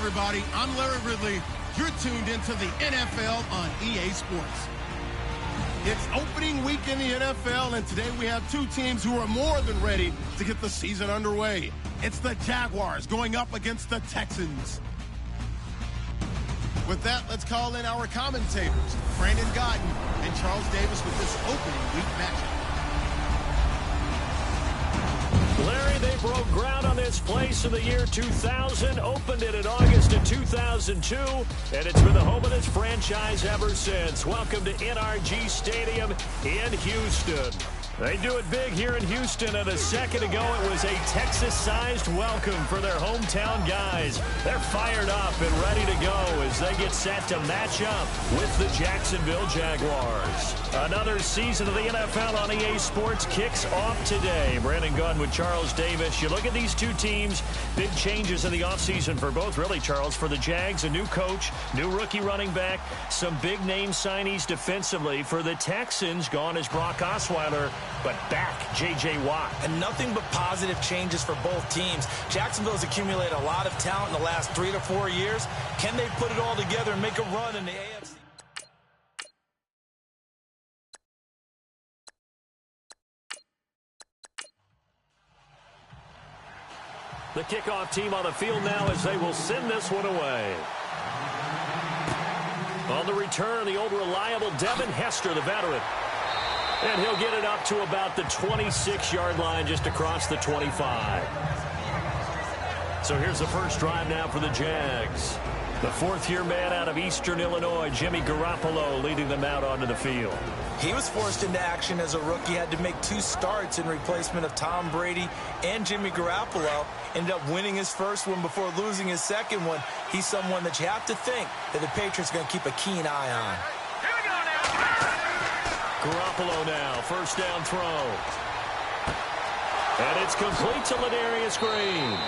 everybody. I'm Larry Ridley. You're tuned into the NFL on EA Sports. It's opening week in the NFL, and today we have two teams who are more than ready to get the season underway. It's the Jaguars going up against the Texans. With that, let's call in our commentators, Brandon Godden and Charles Davis, with this opening week matchup. Larry, they broke ground on this place in the year 2000, opened it in August of 2002, and it's been the home of this franchise ever since. Welcome to NRG Stadium in Houston. They do it big here in Houston, and a second ago it was a Texas-sized welcome for their hometown guys. They're fired up and ready to go as they get set to match up with the Jacksonville Jaguars. Another season of the NFL on EA Sports kicks off today. Brandon Gunn with Charles Davis. You look at these two teams, big changes in the offseason for both, really, Charles. For the Jags, a new coach, new rookie running back, some big-name signees defensively. For the Texans, gone is Brock Osweiler, but back J.J. Watt. And nothing but positive changes for both teams. Jacksonville's accumulated a lot of talent in the last 3 to 4 years. Can they put it all together and make a run in the AFC? The kickoff team on the field now as they will send this one away. On the return, the old reliable Devin Hester, the veteran. And he'll get it up to about the 26-yard line, just across the 25. So here's the first drive now for the Jags. The fourth-year man out of Eastern Illinois, Jimmy Garoppolo, leading them out onto the field. He was forced into action as a rookie, had to make 2 starts in replacement of Tom Brady and Jimmy Garoppolo. Ended up winning his first one before losing his second one. He's someone that you have to think that the Patriots are going to keep a keen eye on. Garoppolo now, first down throw. And it's complete to Ladarius Green.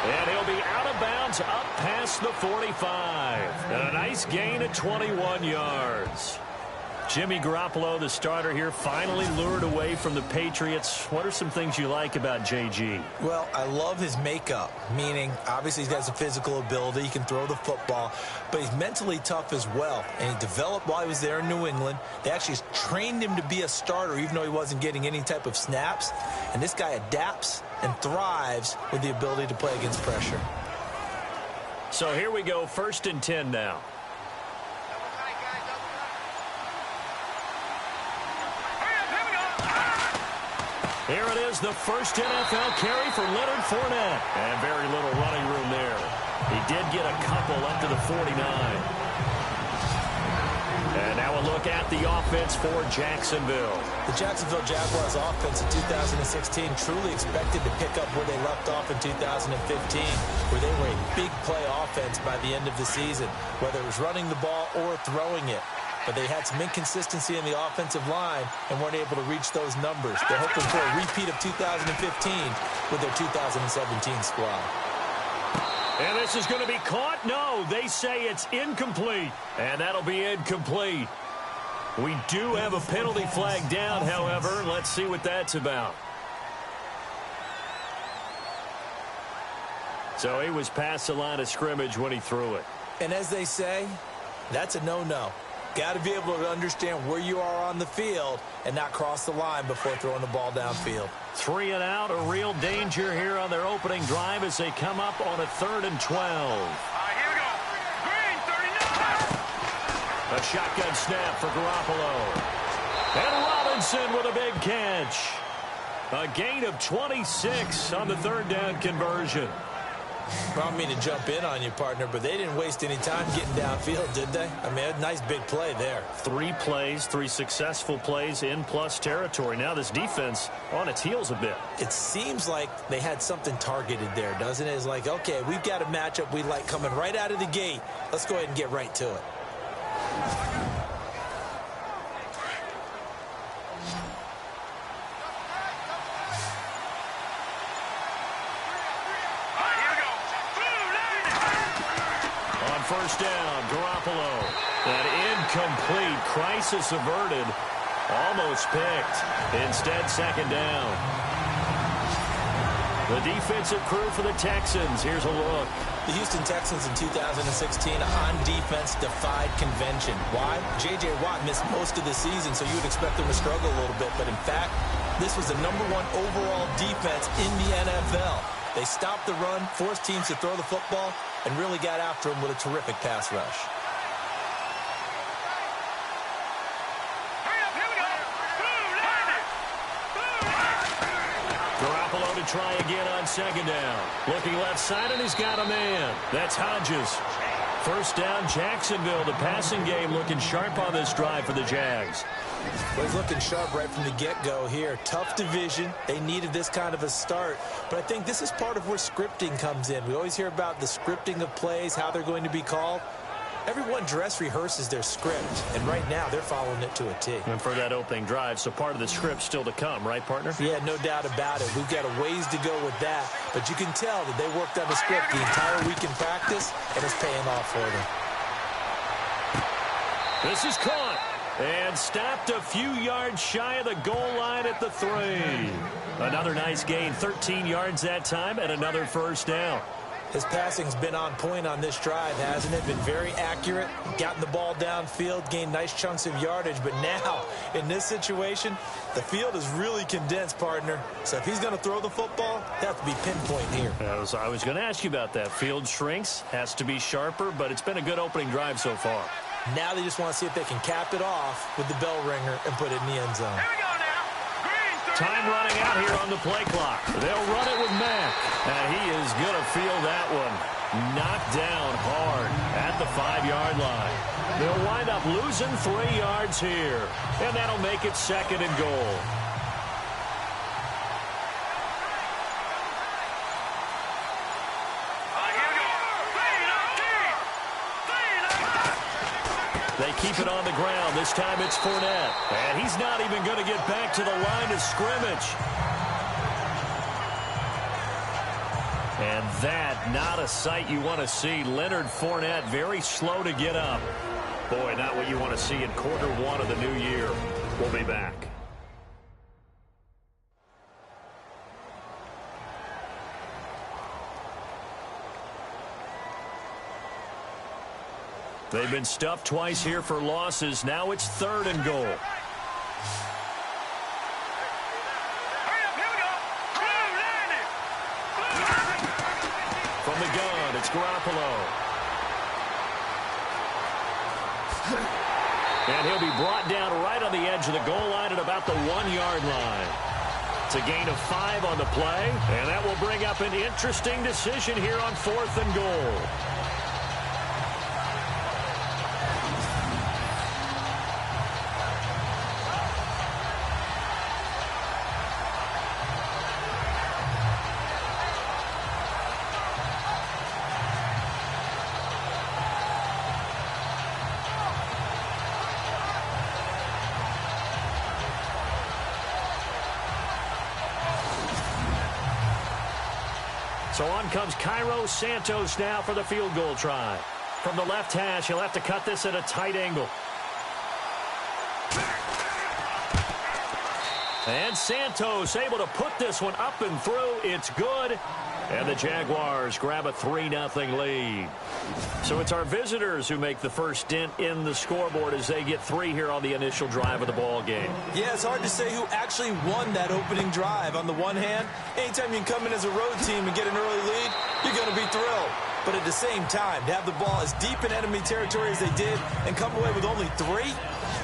And he'll be out of bounds up past the 45. And a nice gain of 21 yards. Jimmy Garoppolo, the starter here, finally lured away from the Patriots. What are some things you like about JG? Well, I love his makeup, meaning obviously he's got some physical ability. He can throw the football, but he's mentally tough as well. And he developed while he was there in New England. They actually trained him to be a starter, even though he wasn't getting any type of snaps. And this guy adapts and thrives with the ability to play against pressure. So here we go, 1st and 10 now. Here it is, the first NFL carry for Leonard Fournette. And very little running room there. He did get a couple up to the 49. And now a look at the offense for Jacksonville. The Jacksonville Jaguars offense in 2016 truly expected to pick up where they left off in 2015, where they were a big play offense by the end of the season, whether it was running the ball or throwing it. But they had some inconsistency in the offensive line and weren't able to reach those numbers. They're hoping for a repeat of 2015 with their 2017 squad. And this is going to be caught? No, they say it's incomplete. And that'll be incomplete. We do have a penalty flag down, however. Let's see what that's about. So he was past the line of scrimmage when he threw it. And as they say, that's a no-no. Got to be able to understand where you are on the field and not cross the line before throwing the ball downfield. 3 and out, a real danger here on their opening drive as they come up on a 3rd and 12. Here we go. Green, 39. A shotgun snap for Garoppolo. And Robinson with a big catch. A gain of 26 on the 3rd down conversion. I don't mean to jump in on you, partner, but they didn't waste any time getting downfield, did they? I mean, a nice big play there. 3 plays, 3 successful plays in plus territory. Now this defense on its heels a bit. It seems like they had something targeted there, doesn't it? It's like, okay, we've got a matchup we like coming right out of the gate. Let's go ahead and get right to it. First down, Garoppolo. That incomplete, crisis averted, almost picked. Instead, 2nd down. The defensive crew for the Texans. Here's a look. The Houston Texans in 2016 on defense defied convention. Why? J.J. Watt missed most of the season, so you would expect them to struggle a little bit. But in fact, this was the #1 overall defense in the NFL. They stopped the run, forced teams to throw the football, and really got after them with a terrific pass rush. Garoppolo to try again on second down. Looking left side, and he's got a man. That's Hodges. First down, Jacksonville. The passing game looking sharp on this drive for the Jags. Well, he's looking sharp right from the get-go here. Tough division. They needed this kind of a start. But I think this is part of where scripting comes in. We always hear about the scripting of plays, how they're going to be called. Everyone dress rehearses their script, and right now they're following it to a T. And for that opening drive, so part of the script still to come, right, partner? Yeah, no doubt about it. We've got a ways to go with that, but you can tell that they worked on the script the entire week in practice, and it's paying off for them. This is caught and stopped a few yards shy of the goal line at the 3. Another nice gain, 13 yards that time, and another first down. His passing's been on point on this drive, hasn't it? Been very accurate, gotten the ball downfield, gained nice chunks of yardage. But now, in this situation, the field is really condensed, partner. So if he's going to throw the football, they have to be pinpoint here. I was going to ask you about that. Field shrinks, has to be sharper, but it's been a good opening drive so far. Now they just want to see if they can cap it off with the bell ringer and put it in the end zone. Here we go now. Green, Time running out here on the play clock. They'll run it with Mack. And he is going to feel that one. Knocked down hard at the 5-yard line. They'll wind up losing 3 yards here. And that'll make it 2nd and goal. They keep it on the ground. This time it's Fournette. And he's not even going to get back to the line of scrimmage. And that, not a sight you want to see. Leonard Fournette very slow to get up. Boy, not what you want to see in Q1 of the new year. We'll be back. They've been stuffed twice here for losses. Now it's 3rd and goal. From the gun, it's Garoppolo. And he'll be brought down right on the edge of the goal line at about the 1-yard line. It's a gain of 5 on the play, and that will bring up an interesting decision here on 4th and goal. So on comes Cairo Santos now for the field goal try. From the left hash, he'll have to cut this at a tight angle. And Santos able to put this one up and through. It's good. And the Jaguars grab a 3-0 lead. So it's our visitors who make the first dent in the scoreboard as they get 3 here on the initial drive of the ball game. Yeah, it's hard to say who actually won that opening drive. On the one hand, anytime you can come in as a road team and get an early lead, you're going to be thrilled. But at the same time, to have the ball as deep in enemy territory as they did and come away with only 3,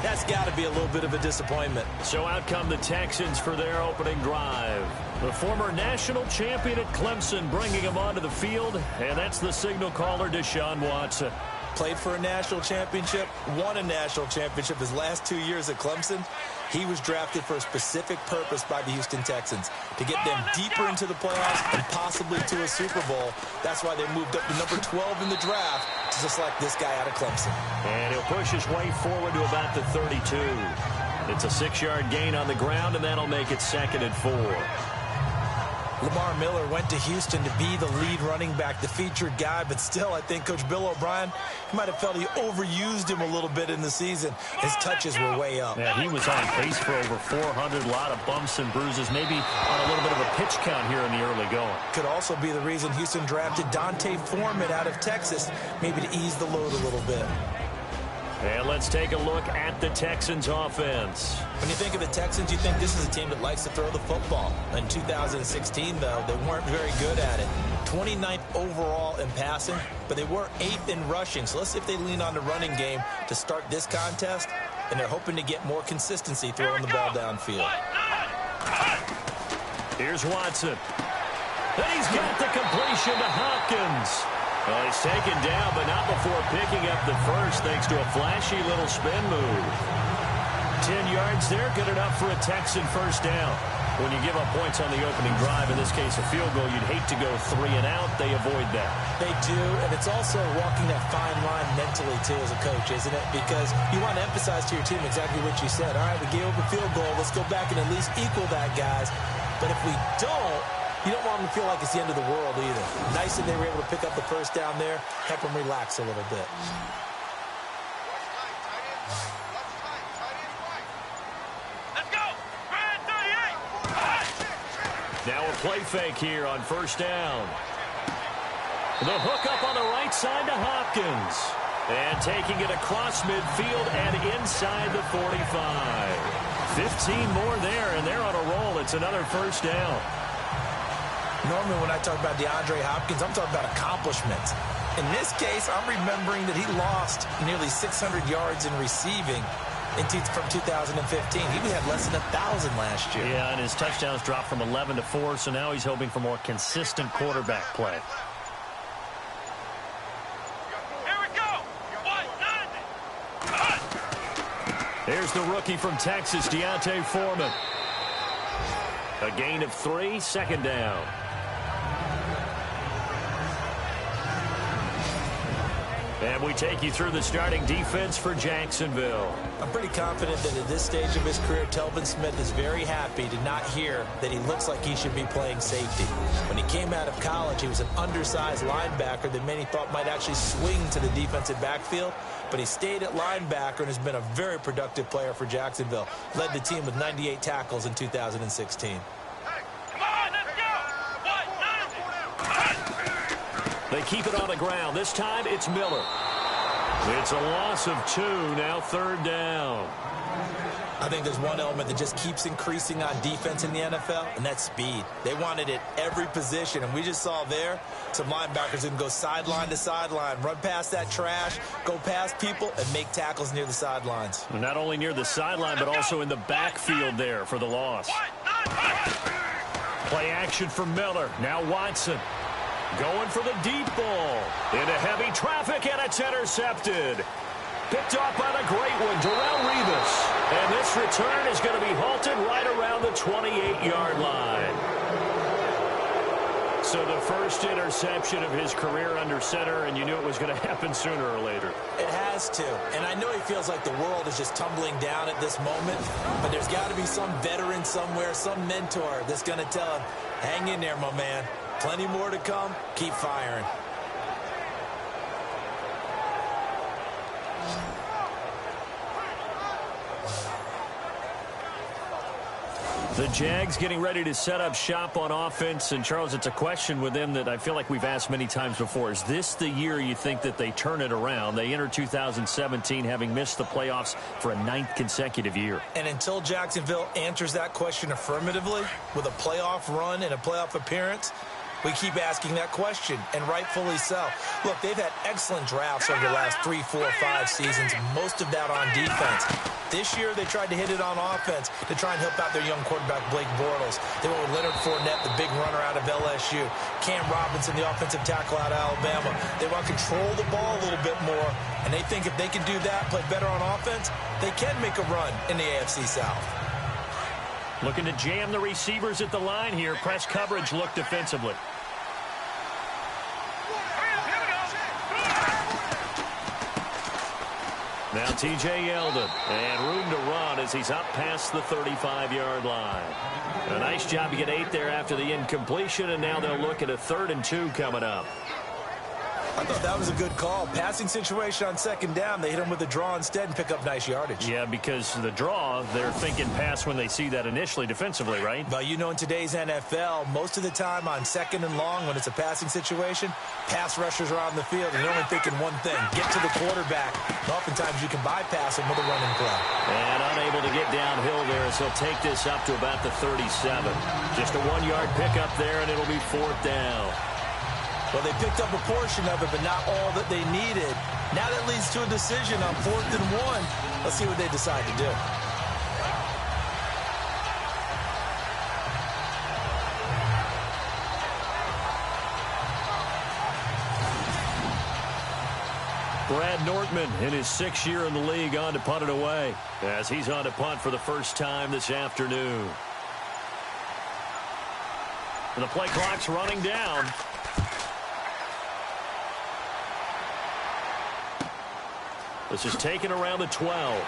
that's got to be a little bit of a disappointment. So out come the Texans for their opening drive. The former national champion at Clemson bringing him onto the field, and that's the signal caller, Deshaun Watson. Played for a national championship, won a national championship his last 2 years at Clemson. He was drafted for a specific purpose by the Houston Texans, to get them deeper into the playoffs and possibly to a Super Bowl. That's why they moved up to number 12 in the draft to select this guy out of Clemson. And he'll push his way forward to about the 32. It's a 6-yard gain on the ground, and that'll make it 2nd and 4. Lamar Miller went to Houston to be the lead running back, the featured guy, but still, I think Coach Bill O'Brien might have felt he overused him a little bit in the season. His touches were way up. Yeah, he was on pace for over 400, a lot of bumps and bruises, maybe on a little bit of a pitch count here in the early going. Could also be the reason Houston drafted Dante Foreman out of Texas, maybe to ease the load a little bit. And let's take a look at the Texans offense. When you think of the Texans, you think this is a team that likes to throw the football. In 2016, though, they weren't very good at it. 29th overall in passing, but they were 8th in rushing. So let's see if they lean on the running game to start this contest. And they're hoping to get more consistency throwing the ball downfield. Here's Watson. And he's got the completion to Hopkins. Well, he's taken down, but not before picking up the first, thanks to a flashy little spin move. 10 yards there, good enough for a Texan first down. When you give up points on the opening drive, in this case a field goal, you'd hate to go 3 and out. They avoid that. They do, and it's also walking that fine line mentally, too, as a coach, isn't it? Because you want to emphasize to your team exactly what you said. All right, we gave up a field goal. Let's go back and at least equal that, guys. But if we don't, you don't want them to feel like it's the end of the world either. Nice that they were able to pick up the first down there, help them relax a little bit. Let's go. Red 38. Now a play fake here on first down. The hook up on the right side to Hopkins. And taking it across midfield and inside the 45. 15 more there, and they're on a roll. It's another first down. Normally when I talk about DeAndre Hopkins, I'm talking about accomplishments. In this case, I'm remembering that he lost nearly 600 yards in receiving from 2015. He had less than 1,000 last year. Yeah, and his touchdowns dropped from 11 to 4, so now he's hoping for more consistent quarterback play. Here we go. There's the rookie from Texas, Dante Foreman. A gain of 3, second down. And we take you through the starting defense for Jacksonville. I'm pretty confident that at this stage of his career, Telvin Smith is very happy to not hear that he looks like he should be playing safety. When he came out of college, he was an undersized linebacker that many thought might actually swing to the defensive backfield. But he stayed at linebacker and has been a very productive player for Jacksonville. Led the team with 98 tackles in 2016. They keep it on the ground. This time it's Miller. It's a loss of 2, now third down. I think there's one element that just keeps increasing on defense in the NFL, and that's speed. They want it at every position, and we just saw there some linebackers who can go sideline to sideline, run past that trash, go past people, and make tackles near the sidelines. Not only near the sideline, but also in the backfield there for the loss. Play action for Miller. Now Watson. Going for the deep ball. Into heavy traffic, and it's intercepted. Picked off by the great one, Darrelle Revis. And this return is going to be halted right around the 28-yard line. So the first interception of his career under center, and you knew it was going to happen sooner or later. It has to. And I know he feels like the world is just tumbling down at this moment, but there's got to be some veteran somewhere, some mentor that's going to tell him, hang in there, my man. Plenty more to come. Keep firing. The Jags getting ready to set up shop on offense. And, Charles, it's a question with them that I feel like we've asked many times before. Is this the year you think that they turn it around? They enter 2017 having missed the playoffs for a 9th consecutive year. And until Jacksonville answers that question affirmatively with a playoff run and a playoff appearance, we keep asking that question, and rightfully so. Look, they've had excellent drafts over the last 3, 4, 5 seasons, most of that on defense. This year, they tried to hit it on offense to try and help out their young quarterback, Blake Bortles. They went with Leonard Fournette, the big runner out of LSU. Cam Robinson, the offensive tackle out of Alabama. They want to control the ball a little bit more, and they think if they can do that, play better on offense, they can make a run in the AFC South. Looking to jam the receivers at the line here. Press coverage look defensively. Now TJ Yeldon, and room to run as he's up past the 35-yard line. A nice job to get 8 there after the incompletion, and now they'll look at a 3rd and 2 coming up. I thought that was a good call. Passing situation on 2nd down. They hit him with a draw instead and pick up nice yardage. Yeah, because the draw, they're thinking pass when they see that initially defensively, right? Well, you know, in today's NFL, most of the time on 2nd and long, when it's a passing situation, pass rushers are on the field, and they're only thinking one thing, get to the quarterback. And oftentimes you can bypass him with a running play. And unable to get downhill there as he'll take this up to about the 37. Just a 1-yard pickup there, and it'll be 4th down. Well, they picked up a portion of it, but not all that they needed. Now that leads to a decision on 4th and 1. Let's see what they decide to do. Brad Nortman in his 6th year in the league on to punt it away as he's on to punt for the first time this afternoon. And the play clock's running down. This is taken around the 12.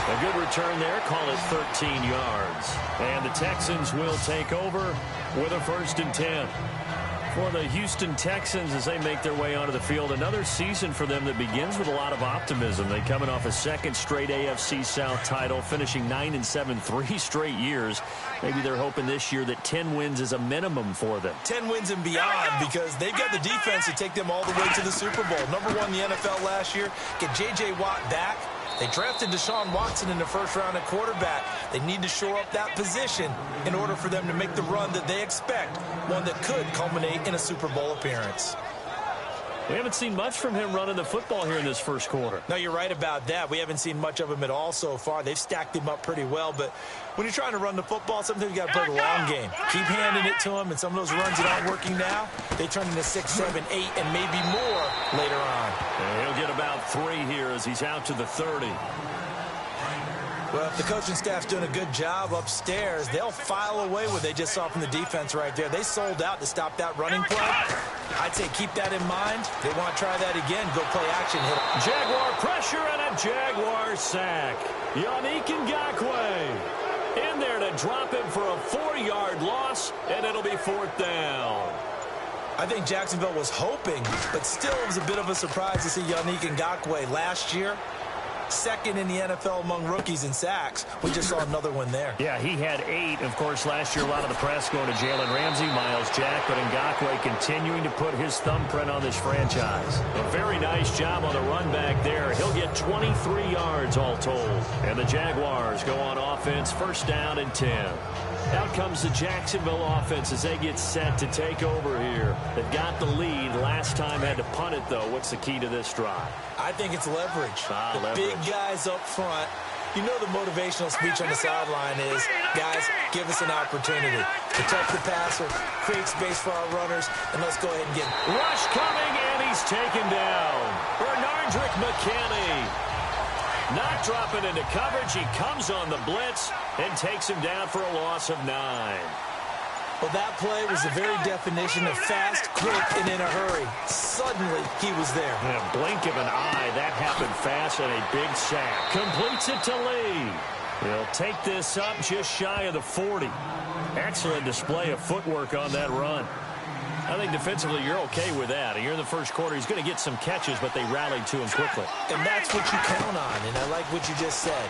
A good return there. Call it 13 yards. And the Texans will take over with a 1st and 10. For the Houston Texans as they make their way onto the field, another season for them that begins with a lot of optimism. They coming off a 2nd straight AFC South title, finishing 9-7 3 straight years. Maybe they're hoping this year that 10 wins is a minimum for them. 10 wins and beyond, because they've got the defense to take them all the way to the Super Bowl. #1 in the NFL last year. Get J.J. Watt back. They drafted Deshaun Watson in the 1st round at quarterback. They need to shore up that position in order for them to make the run that they expect, one that could culminate in a Super Bowl appearance. We haven't seen much from him running the football here in this 1st quarter. No, you're right about that. We haven't seen much of him at all so far. They've stacked him up pretty well, but when you're trying to run the football, sometimes you got to play the long game. Keep handing it to him, and some of those runs that aren't working now, they turn into 6, 7, 8, and maybe more later on. And he'll get about 3 here as he's out to the 30. Well, if the coaching staff's doing a good job upstairs, they'll file away what they just saw from the defense right there. They sold out to stop that running play. I'd say keep that in mind. They want to try that again. Go play action. Hit. Jaguar pressure and a Jaguar sack. Yannick Ngakoue in there to drop him for a 4-yard loss, and it'll be 4th down. I think Jacksonville was hoping, but still it was a bit of a surprise to see Yannick Ngakoue last year. 2nd in the NFL among rookies in sacks. We just saw another one there. Yeah, he had 8. Of course, last year a lot of the press going to Jalen Ramsey, Miles Jack, but Ngakoue continuing to put his thumbprint on this franchise. A very nice job on the run back there. He'll get 23 yards all told. And the Jaguars go on offense, 1st down and 10. Out comes the Jacksonville offense as they get set to take over here. They've got the lead. Last time had to punt it, though. What's the key to this drive? I think it's leverage. The Leverage. big guys up front. You know the motivational speech on the sideline is, guys, give us an opportunity. Protect the passer, create space for our runners, and let's go ahead and get him. Rush coming, and he's taken down. Bernardrick McKinney not dropping into coverage. He comes on the blitz and takes him down for a loss of 9. Well, that play was the very definition of fast, quick, and in a hurry. Suddenly, he was there. In a blink of an eye, that happened fast, and a big sack. Completes it to Lee. He'll take this up just shy of the 40. Excellent display of footwork on that run. I think defensively you're okay with that. Here in the 1st quarter, he's going to get some catches, but they rallied to him quickly. And that's what you count on, and I like what you just said.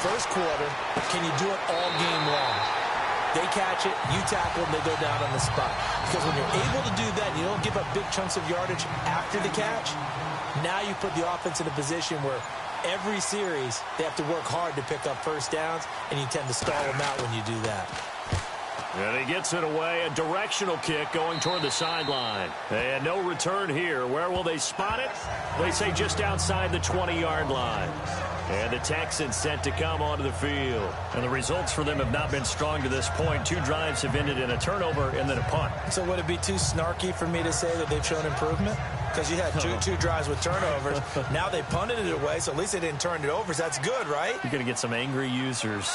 1st quarter, can you do it all game long? They catch it, you tackle them, they go down on the spot. Because when you're able to do that, you don't give up big chunks of yardage after the catch, now you put the offense in a position where every series they have to work hard to pick up 1st downs, and you tend to stall them out when you do that. And he gets it away. A directional kick going toward the sideline. And no return here. Where will they spot it? They say just outside the 20-yard line. And the Texans set to come onto the field. And the results for them have not been strong to this point. 2 drives have ended in a turnover and then a punt. So would it be too snarky for me to say that they've shown improvement? Because you had two drives with turnovers. Now they punted it away, so at least they didn't turn it over. So that's good, right? You're going to get some angry users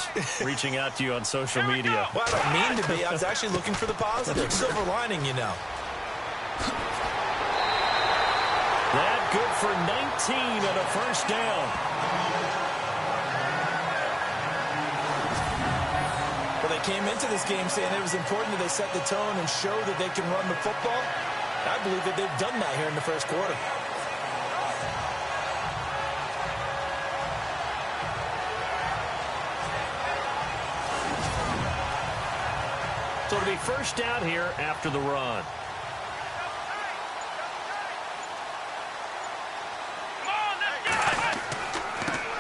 reaching out to you on social media. Well, I don't mean to be. I was actually looking for the positive. Silver lining, you know. That good for 19 and a first down. Well, they came into this game saying it was important that they set the tone and show that they can run the football. I believe that they've done that here in the first quarter. So it'll be first down here after the run.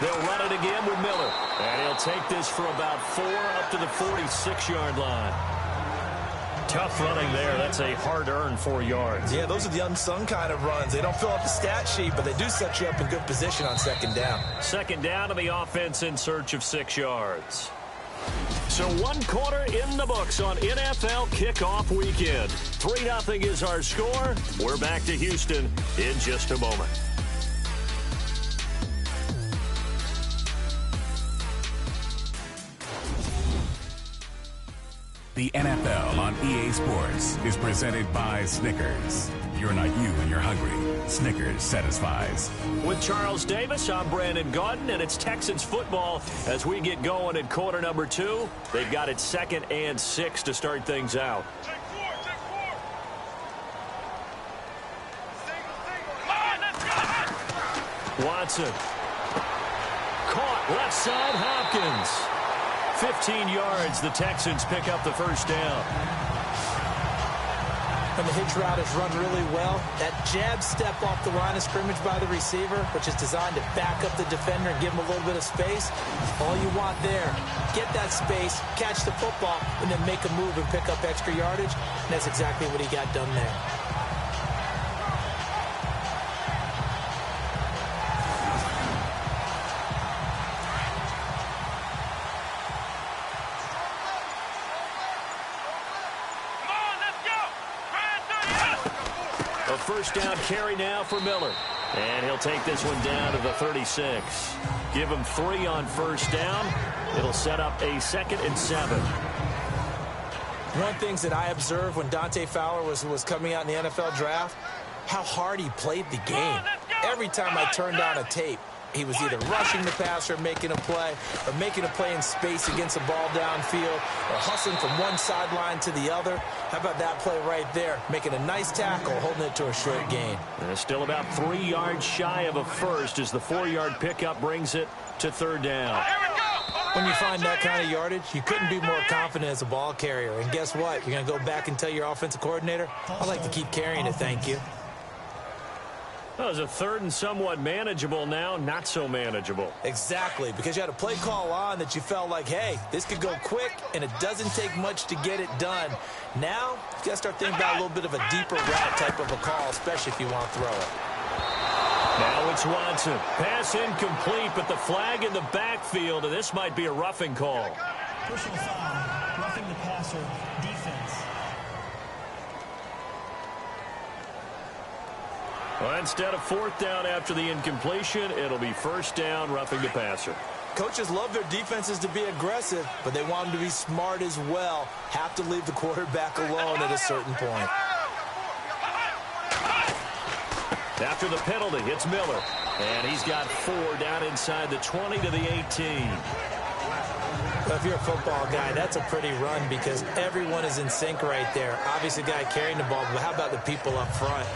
They'll run it again with Miller. And he'll take this for about 4 up to the 46-yard line. Tough running there. That's a hard-earned 4 yards. Yeah, those are the unsung kind of runs. They don't fill up the stat sheet, but they do set you up in good position on second down. Second down to the offense in search of 6 yards. So 1 quarter in the books on NFL kickoff weekend. 3-0 is our score. We're back to Houston in just a moment. The NFL on EA Sports is presented by Snickers. You're not you when you're hungry. Snickers satisfies. With Charles Davis, I'm Brandon Gaudin, and it's Texans football as we get going in quarter number 2. They've got it 2nd and 6 to start things out. Take 4, take 4. Come on, let's go. Watson. Caught left side, Hopkins. 15 yards, the Texans pick up the first down. And the hitch route is run really well. That jab step off the line of scrimmage by the receiver, which is designed to back up the defender and give him a little bit of space. All you want there, get that space, catch the football, and then make a move and pick up extra yardage. And that's exactly what he got done there. First down carry now for Miller. And he'll take this one down to the 36. Give him 3 on first down. It'll set up a 2nd and 7. One of the things that I observed when Dante Fowler was coming out in the NFL draft, how hard he played the game. Every time I turned on a tape, he was either rushing the passer, making a play, or making a play in space against a ball downfield, or hustling from one sideline to the other. How about that play right there? Making a nice tackle, holding it to a short gain. And still about 3 yards shy of a first as the 4-yard pickup brings it to 3rd down. When you find that kind of yardage, you couldn't be more confident as a ball carrier. And guess what? You're going to go back and tell your offensive coordinator, I'd like to keep carrying it, thank you. Well, it was a 3rd and somewhat manageable, now not so manageable. Exactly, because you had a play call on that you felt like, hey, this could go quick, and it doesn't take much to get it done. Now, you got to start thinking about a little bit of a deeper route type of a call, especially if you want to throw it. Now it's Watson. Pass incomplete, but the flag in the backfield, and this might be a roughing call. Personal foul, roughing the passer, defense. Well, instead of 4th down after the incompletion, it'll be 1st down, roughing the passer. Coaches love their defenses to be aggressive, but they want them to be smart as well. Have to leave the quarterback alone at a certain point. After the penalty, it's Miller. And he's got 4 down inside the 20 to the 18. Well, if you're a football guy, that's a pretty run because everyone is in sync right there. Obviously, the guy carrying the ball, but how about the people up front?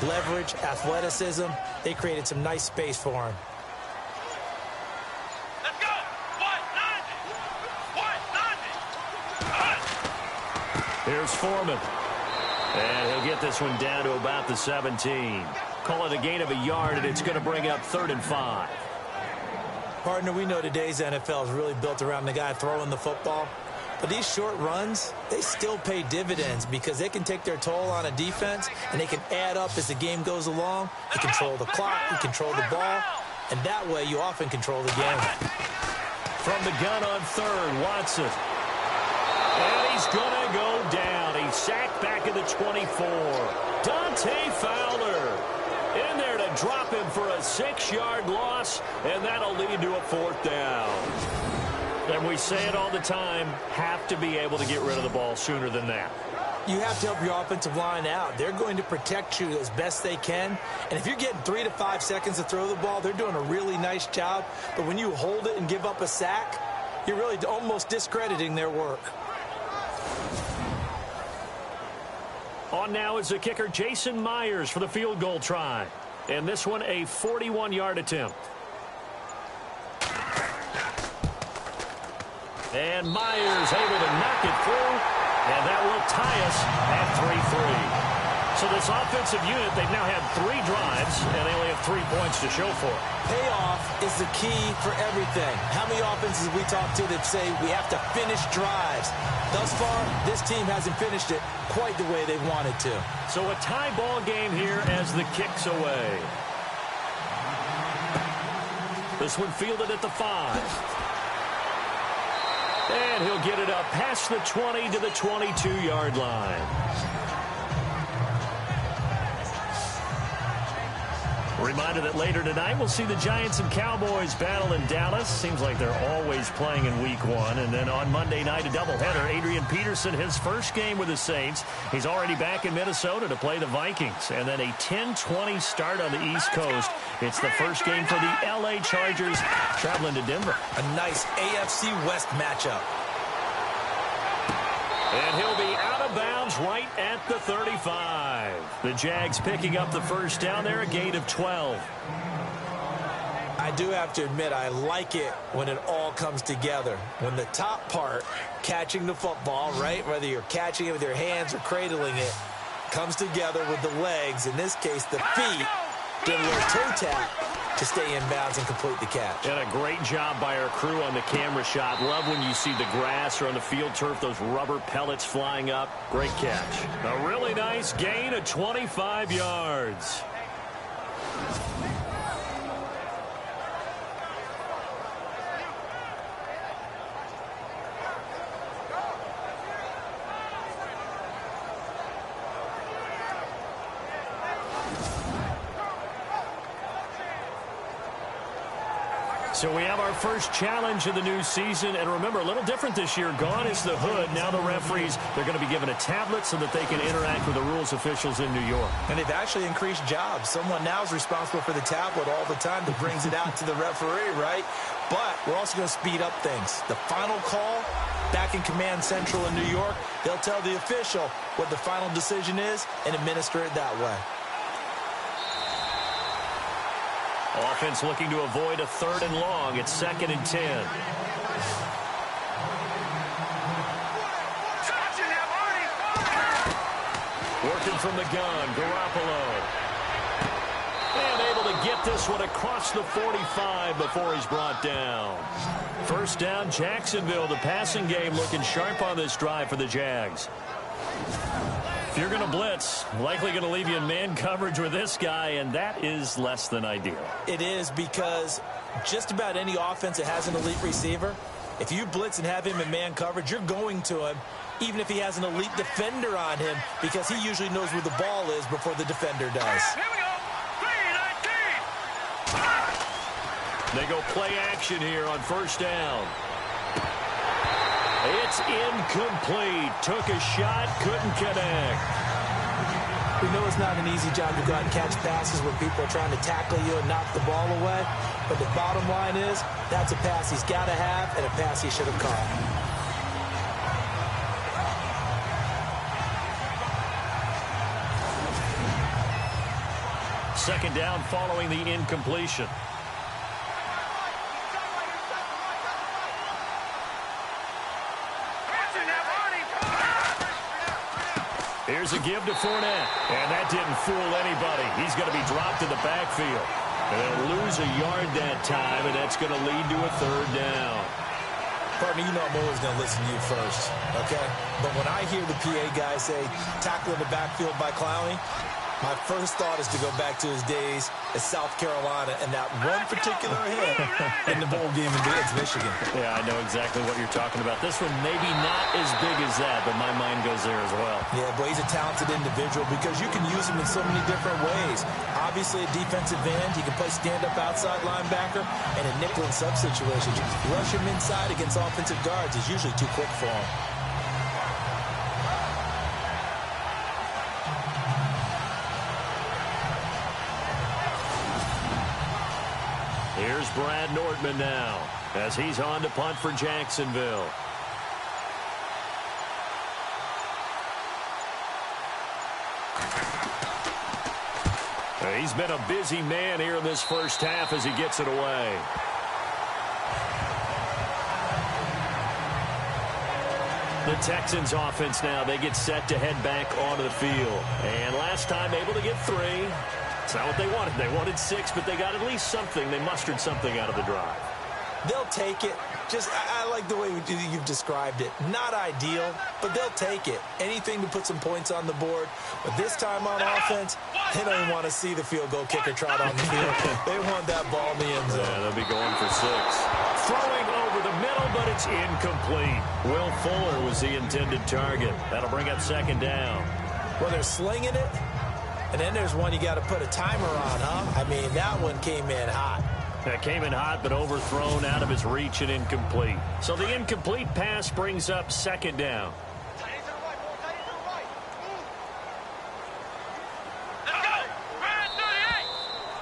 Leverage, athleticism, they created some nice space for him. Let's go. What? 90. Here's Foreman. And he'll get this one down to about the 17. Call it a gain of a yard, and it's going to bring up 3rd and 5. Partner, we know today's NFL is really built around the guy throwing the football. But these short runs, they still pay dividends because they can take their toll on a defense, and they can add up as the game goes along. You control the clock, you control the ball, and that way you often control the game. From the gun on 3rd, Watson. And he's going to go down. He's sacked back at the 24. Dante Fowler in there to drop him for a 6-yard loss, and that'll lead to a 4th down. And we say it all the time, have to be able to get rid of the ball sooner than that. You have to help your offensive line out. They're going to protect you as best they can. And if you're getting 3 to 5 seconds to throw the ball, they're doing a really nice job. But when you hold it and give up a sack, you're really almost discrediting their work. On now is the kicker Jason Myers for the field goal try. And this one a 41-yard attempt. And Myers able to knock it through. And that will tie us at 3-3. So this offensive unit, they've now had 3 drives, and they only have 3 points to show for it. Payoff is the key for everything. How many offenses we talk to that say we have to finish drives? Thus far, this team hasn't finished it quite the way they wanted to. So a tie ball game here as the kick's away. This one fielded at the 5. And he'll get it up past the 20 to the 22-yard line. Reminder that later tonight we'll see the Giants and Cowboys battle in Dallas. Seems like they're always playing in week 1. And then on Monday night, a doubleheader. Adrian Peterson, his first game with the Saints. He's already back in Minnesota to play the Vikings. And then a 10-20 start on the East Coast. It's the first game for the L.A. Chargers traveling to Denver. A nice AFC West matchup. And he'll be out of bounds right at the 35. The Jags picking up the first down there, a gain of 12. I do have to admit, I like it when it all comes together. When the top part, catching the football, right, whether you're catching it with your hands or cradling it, comes together with the legs, in this case the feet, doing a little toe tap to stay in bounds and complete the catch. And a great job by our crew on the camera shot. Love when you see the grass or on the field turf, those rubber pellets flying up. Great catch. A really nice gain of 25 yards. So we have our first challenge of the new season. And remember, a little different this year. Gone is the hood. Now the referees, they're going to be given a tablet so that they can interact with the rules officials in New York. And they've actually increased jobs. Someone now is responsible for the tablet all the time that brings it out to the referee, right? But we're also going to speed up things. The final call back in Command Central in New York, they'll tell the official what the final decision is and administer it that way. Offense looking to avoid a 3rd and long. It's 2nd and 10. Working from the gun, Garoppolo. And able to get this one across the 45 before he's brought down. First down, Jacksonville. The passing game looking sharp on this drive for the Jags. If you're going to blitz, likely going to leave you in man coverage with this guy, and that is less than ideal. It is, because just about any offense that has an elite receiver, if you blitz and have him in man coverage, you're going to him, even if he has an elite defender on him, because he usually knows where the ball is before the defender does. Here we go. 3-19. They go play action here on first down. It's incomplete. Took a shot, couldn't connect. We know it's not an easy job to go out and catch passes where people are trying to tackle you and knock the ball away. But the bottom line is, that's a pass he's got to have and a pass he should have caught. Second down following the incompletion. Here's a give to Fournette, and that didn't fool anybody. He's going to be dropped in the backfield. And they'll lose a yard that time, and that's going to lead to a 3rd down. Partner, you know I'm always going to listen to you first, okay? But when I hear the PA guy say, tackle in the backfield by Clowney, my first thought is to go back to his days at South Carolina and that one particular hit in the bowl game against Michigan. Yeah, I know exactly what you're talking about. This one maybe not as big as that, but my mind goes there as well. Yeah, but he's a talented individual because you can use him in so many different ways. Obviously, a defensive end. He can play stand-up outside linebacker and a nickel and sub situations. Rush him inside against offensive guards is usually too quick for him. Here's Brad Nordman now as he's on to punt for Jacksonville. He's been a busy man here in this first half as he gets it away. The Texans offense now, they get set to head back onto the field. And last time able to get 3. It's not what they wanted. They wanted 6, but they got at least something. They mustered something out of the drive. They'll take it. I like the way you've described it. Not ideal, but they'll take it. Anything to put some points on the board. But this time on offense, they don't even want to see the field goal kicker trot on the field. They want that ball in the end zone. Yeah, they'll be going for 6. Throwing over the middle, but it's incomplete. Will Fuller was the intended target. That'll bring up second down. Well, they're slinging it, and then there's one you got to put a timer on, huh? I mean, that one came in hot. That came in hot, but overthrown out of his reach and incomplete. So the incomplete pass brings up second down.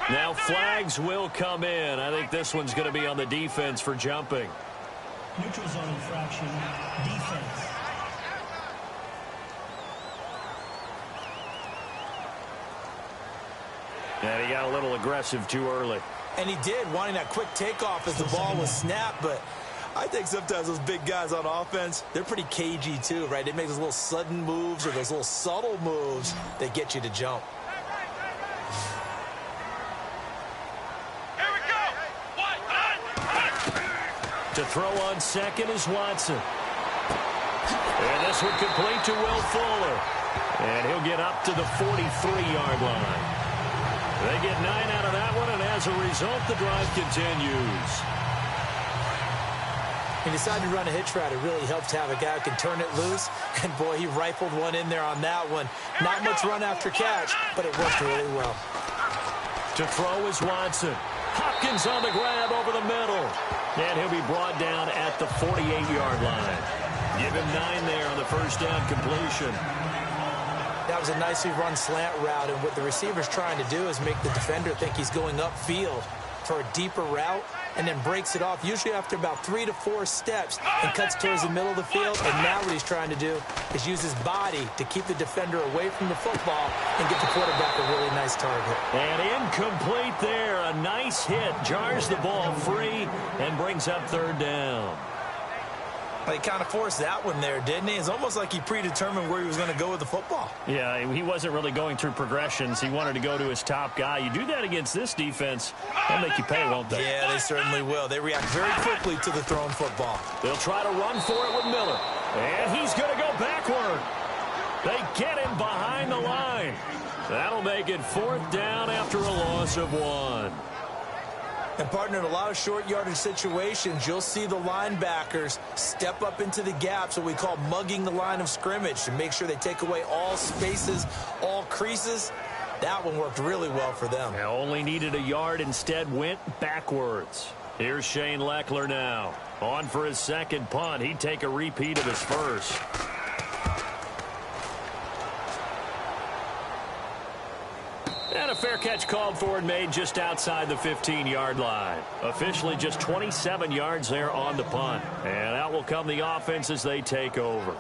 Now flags will come in. I think this one's going to be on the defense for jumping. Neutral zone infraction, defense. And he got a little aggressive too early. And he did, wanting that quick takeoff as the ball was snapped. But I think sometimes those big guys on offense, they're pretty cagey too, right? They make those little sudden moves or those little subtle moves that get you to jump. Here we go. To throw on second is Watson. And this one complete to Will Fuller. And he'll get up to the 43-yard line. They get 9 out of that one, and as a result, the drive continues. He decided to run a hitch route. It really helps to have a guy who can turn it loose. And, boy, he rifled one in there on that one. Not much run after catch, but it worked really well. To throw is Watson. Hopkins on the grab over the middle. And he'll be brought down at the 48-yard line. Give him 9 there on the first down completion. That was a nicely run slant route, and what the receiver's trying to do is make the defender think he's going upfield for a deeper route and then breaks it off, usually after about 3 to 4 steps, and cuts towards the middle of the field. And now what he's trying to do is use his body to keep the defender away from the football and get the quarterback a really nice target. And incomplete there. A nice hit. Jars the ball free and brings up third down. He kind of forced that one there, didn't he? It's almost like he predetermined where he was going to go with the football. Yeah, he wasn't really going through progressions. He wanted to go to his top guy. You do that against this defense, they'll make you pay, won't they? Yeah, they certainly will. They react very quickly to the thrown football. They'll try to run for it with Miller. And he's going to go backward. They get him behind the line. That'll make it 4th down after a loss of 1. And, partner, in a lot of short yardage situations, you'll see the linebackers step up into the gaps, what we call mugging the line of scrimmage, to make sure they take away all spaces, all creases. That one worked really well for them. They only needed a yard, instead went backwards. Here's Shane Leckler now. On for his second punt. He'd take a repeat of his first. And a fair catch called for and made just outside the 15-yard line. Officially just 27 yards there on the punt. And out will come the offense as they take over.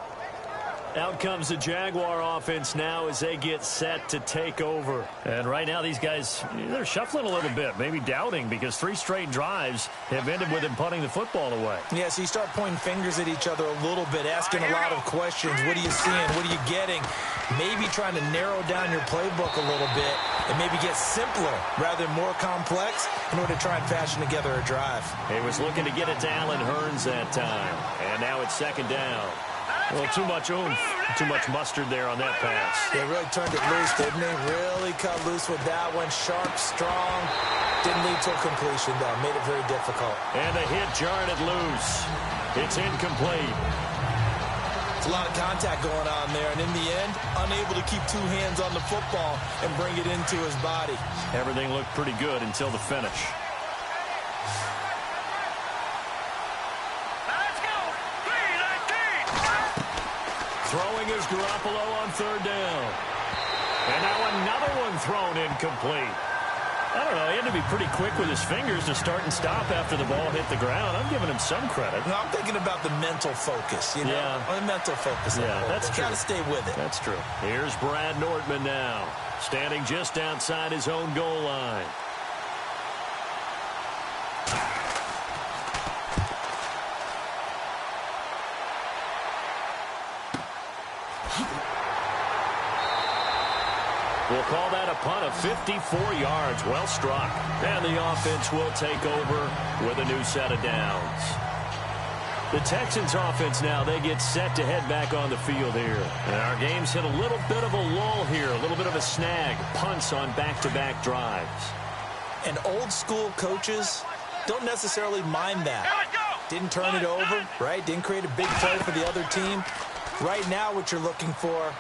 Out comes the Jaguar offense now as they get set to take over. And right now these guys, they're shuffling a little bit, maybe doubting, because 3 straight drives have ended with him punting the football away. Yeah, so you start pointing fingers at each other a little bit, asking a lot of questions. What are you seeing? What are you getting? Maybe trying to narrow down your playbook a little bit and maybe get simpler rather than more complex in order to try and fashion together a drive. He was looking to get it to Allen Hurns that time. And now it's second down. Well, too much oomph, too much mustard there on that pass. They really turned it loose, didn't they? Really cut loose with that one. Sharp, strong. Didn't lead to a completion, though. Made it very difficult. And the hit jarred it loose. It's incomplete. It's a lot of contact going on there, and in the end, unable to keep 2 hands on the football and bring it into his body. Everything looked pretty good until the finish. Throwing is Garoppolo on third down. And now another one thrown incomplete. I don't know. He had to be pretty quick with his fingers to start and stop after the ball hit the ground. I'm giving him some credit. No, I'm thinking about the mental focus, you know? Yeah. The mental focus. Yeah, that's true. Got to stay with it. That's true. Here's Brad Nortman now, standing just outside his own goal line. We'll call that a punt of 54 yards. Well struck. And the offense will take over with a new set of downs. The Texans offense now, they get set to head back on the field here. And our game's hit a little bit of a lull here, a little bit of a snag. Punts on back-to-back drives. And old school coaches don't necessarily mind that. Didn't turn it over, right? Didn't create a big play for the other team. Right now what you're looking for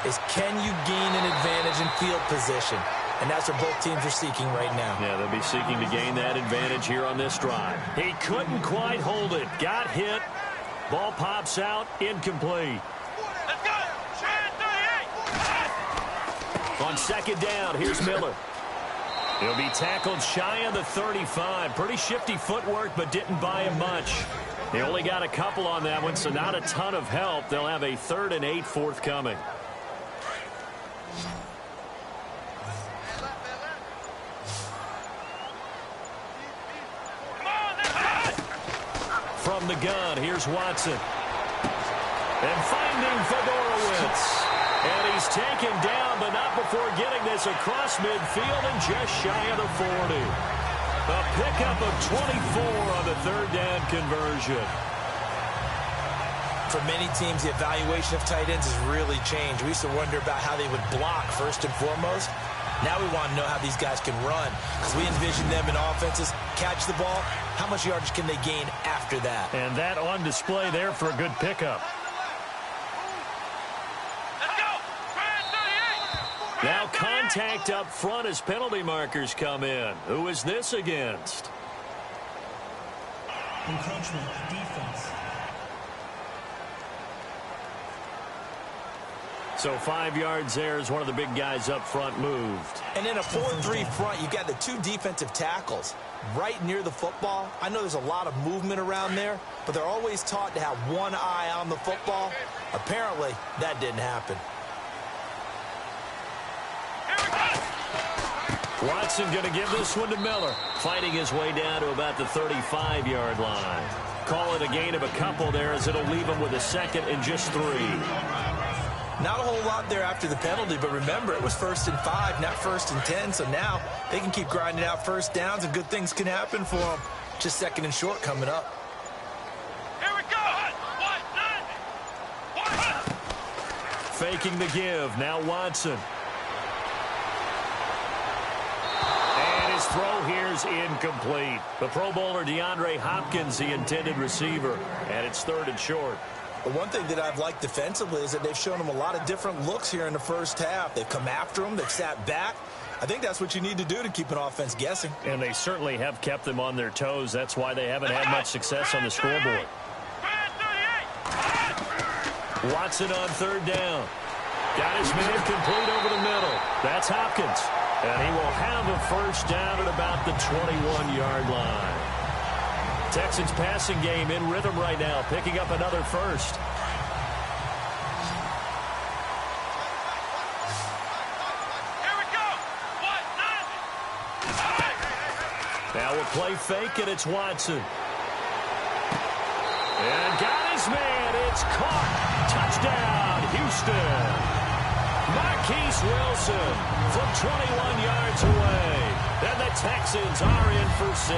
is can you gain an advantage in field position? And that's what both teams are seeking right now. Yeah, they'll be seeking to gain that advantage here on this drive. He couldn't quite hold it. Got hit. Ball pops out. Incomplete. Let's go. 38. On second down, here's Miller. He'll be tackled shy of the 35. Pretty shifty footwork, but didn't buy him much. They only got a couple on that one, so not a ton of help. They'll have a 3rd and 8 forthcoming. From the gun, here's Watson. And finding Fedorowicz. And he's taken down, but not before getting this across midfield and just shy of the 40. A pickup of 24 on the 3rd down conversion. For many teams, the evaluation of tight ends has really changed. We used to wonder about how they would block first and foremost. Now we want to know how these guys can run, because we envision them in offenses catch the ball. How much yardage can they gain after that? And that on display there for a good pickup. Let's go. 38. Now contact up front as penalty markers come in. Who is this against? Encroachment defense. So 5 yards there as one of the big guys up front moved. And in a 4-3 front, you've got the 2 defensive tackles right near the football. I know there's a lot of movement around there, but they're always taught to have one eye on the football. Apparently, that didn't happen. Watson going to give this one to Miller. Fighting his way down to about the 35-yard line. Call it a gain of a couple there as it'll leave him with a 2nd and just 3. Not a whole lot there after the penalty, but remember, it was 1st and 5, not 1st and 10, so now they can keep grinding out first downs and good things can happen for them. Just 2nd and short coming up. Here we go. Faking the give. Now Watson. And his throw here's incomplete. The Pro Bowler DeAndre Hopkins, the intended receiver, and it's 3rd and short. But one thing that I've liked defensively is that they've shown them a lot of different looks here in the first half. They've come after them. They've sat back. I think that's what you need to do to keep an offense guessing. And they certainly have kept them on their toes. That's why they haven't had much success on the scoreboard. Watson on 3rd down. Got his man complete over the middle. That's Hopkins. And he will have a 1st down at about the 21-yard line. Texans passing game in rhythm right now, picking up another 1st. Here we go. Now we'll play fake, and it's Watson. And got his man. It's caught. Touchdown, Houston. Marquise Wilson from 21 yards away. And the Texans are in for 6.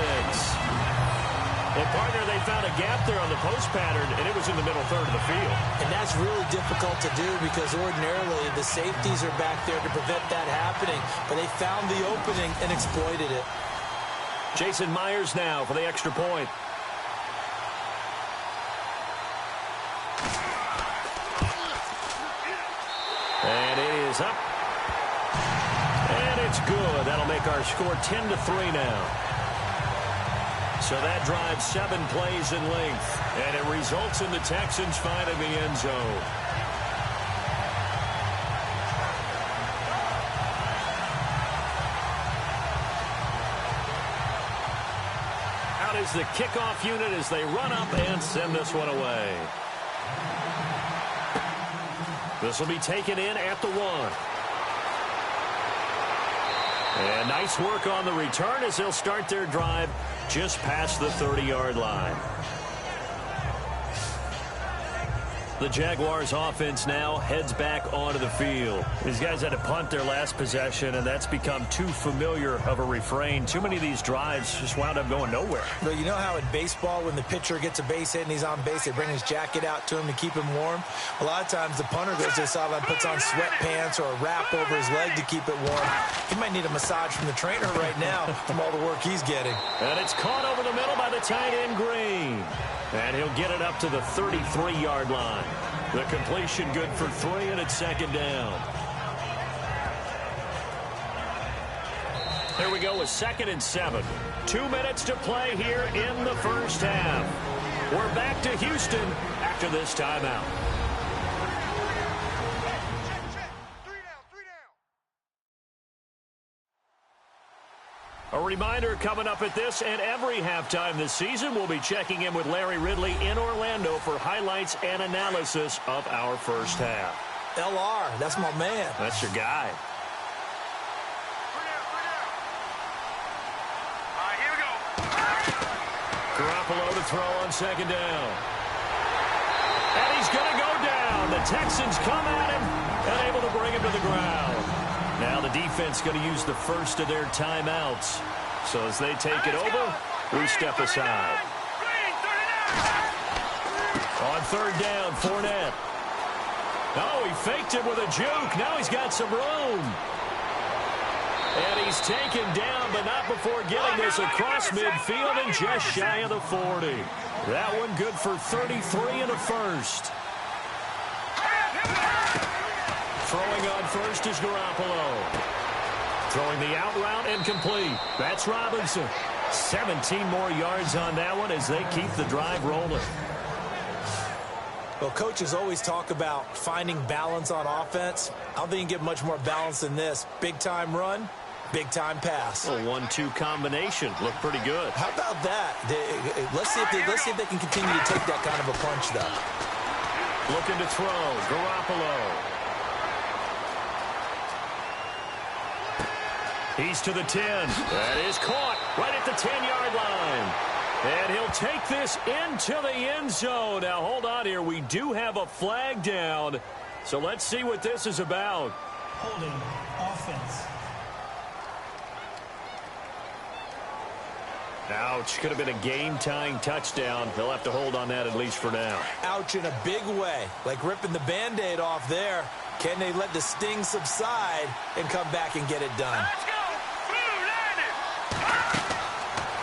And, partner, they found a gap there on the post pattern, and it was in the middle 3rd of the field. And that's really difficult to do because ordinarily the safeties are back there to prevent that happening. But they found the opening and exploited it. Jason Myers now for the extra point. And it is up. And it's good. That'll make our score 10-3 now. So that drives 7 plays in length, and it results in the Texans finding the end zone. is the kickoff unit as they run up and send this one away. This will be taken in at the 1. And nice work on the return as they'll start their drive just past the 30-yard line. The Jaguars offense now heads back onto the field. These guys had to punt their last possession, and that's become too familiar of a refrain. Too many of these drives just wound up going nowhere. But you know how in baseball, when the pitcher gets a base hit and he's on base, they bring his jacket out to him to keep him warm? A lot of times the punter goes to the sideline, puts on sweatpants or a wrap over his leg to keep it warm. He might need a massage from the trainer right now from all the work he's getting. And it's caught over the middle by the tight end, Green. And he'll get it up to the 33-yard line. The completion good for 3, and it's second down. Here we go with 2nd and 7. 2 minutes to play here in the first half. We're back to Houston after this timeout. A reminder coming up at this and every halftime this season, we'll be checking in with Larry Ridley in Orlando for highlights and analysis of our first half. LR, that's my man. That's your guy. All right, here we go. Garoppolo to throw on second down. And he's going to go down. The Texans come at him and able to bring him to the ground. Now the defense going to use the first of their timeouts. So as they take it over, we step aside. On third down, Fournette. Oh, he faked it with a juke. Now he's got some room. And he's taken down, but not before getting this across midfield and just shy of the 40. That one good for 33 and a first. Throwing on first is Garoppolo. Throwing the out route and complete. That's Robinson. 17 more yards on that one as they keep the drive rolling. Well, coaches always talk about finding balance on offense. I don't think you can get much more balance than this. Big-time run, big-time pass. A 1-2 combination. Looked pretty good. How about that? Let's see if they can continue to take that kind of a punch, though. Looking to throw. Garoppolo. He's to the 10. That is caught right at the 10-yard line. And he'll take this into the end zone. Now, hold on here. We do have a flag down. So let's see what this is about. Holding offense. Ouch. Could have been a game-tying touchdown. They'll have to hold on that at least for now. Ouch in a big way. Like ripping the Band-Aid off there. Can they let the sting subside and come back and get it done? Let's go. Blue landed.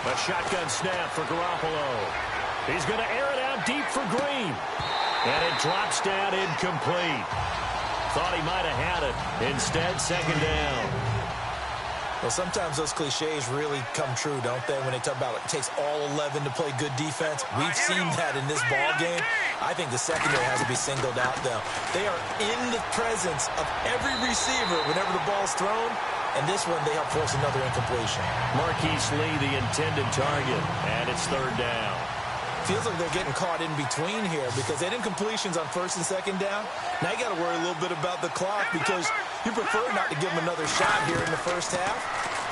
A shotgun snap for Garoppolo. He's going to air it out deep for Green. And it drops down incomplete. Thought he might have had it. Instead, second down. Well, sometimes those cliches really come true, don't they? When they talk about it takes all 11 to play good defense. We've seen that in this ball game. I think the secondary has to be singled out, though. They are in the presence of every receiver whenever the ball's thrown. And this one, they help force another incompletion. Marquise Lee, the intended target. And it's third down. Feels like they're getting caught in between here because they had incompletions on first and second down. Now you got to worry a little bit about the clock because you prefer not to give them another shot here in the first half.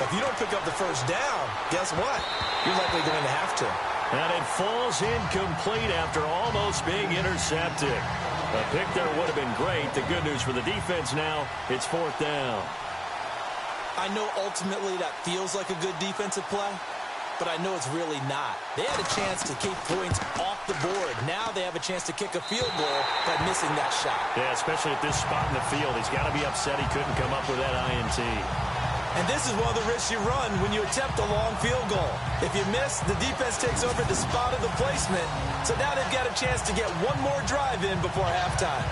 But if you don't pick up the first down, guess what? You're likely going to have to. And it falls incomplete after almost being intercepted. A pick there would have been great. The good news for the defense now, it's fourth down. I know ultimately that feels like a good defensive play, but I know it's really not. They had a chance to keep points off the board. Now they have a chance to kick a field goal by missing that shot. Yeah, especially at this spot in the field. He's got to be upset he couldn't come up with that INT. And this is one of the risks you run when you attempt a long field goal. If you miss, the defense takes over the spot of the placement. So now they've got a chance to get one more drive in before halftime.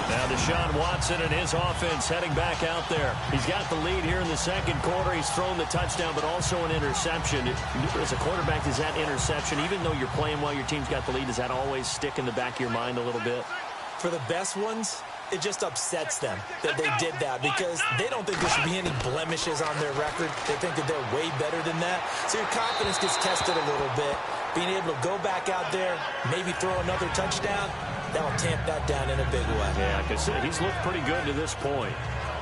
Now Deshaun Watson and his offense heading back out there. He's got the lead here in the second quarter. He's thrown the touchdown, but also an interception. As a quarterback, does that interception, even though you're playing while your team's got the lead, does that always stick in the back of your mind a little bit? For the best ones, it just upsets them that they did that because they don't think there should be any blemishes on their record. They think that they're way better than that. So your confidence gets tested a little bit. Being able to go back out there, maybe throw another touchdown, that'll tamp that down in a big way. Yeah, because he's looked pretty good to this point.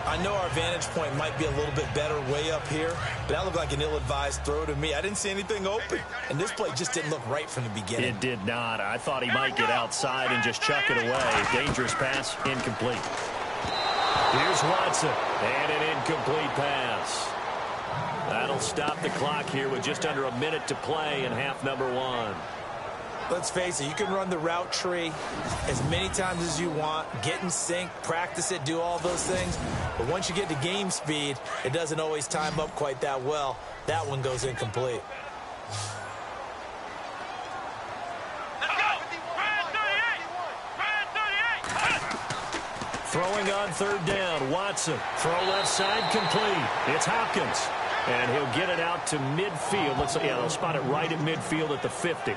I know our vantage point might be a little bit better way up here, but that looked like an ill-advised throw to me. I didn't see anything open, and this play just didn't look right from the beginning. It did not. I thought he might get outside and just chuck it away. Dangerous pass, incomplete. Here's Watson, and an incomplete pass. That'll stop the clock here with just under a minute to play in half number 1. Let's face it, you can run the route tree as many times as you want, get in sync, practice it, do all those things. But once you get to game speed, it doesn't always time up quite that well. That one goes incomplete. Let's go! Brand 38! Brand 38! Throwing on third down, Watson. Throw left side, complete. It's Hopkins. And he'll get it out to midfield. Looks like, yeah, they'll spot it right at midfield at the 50.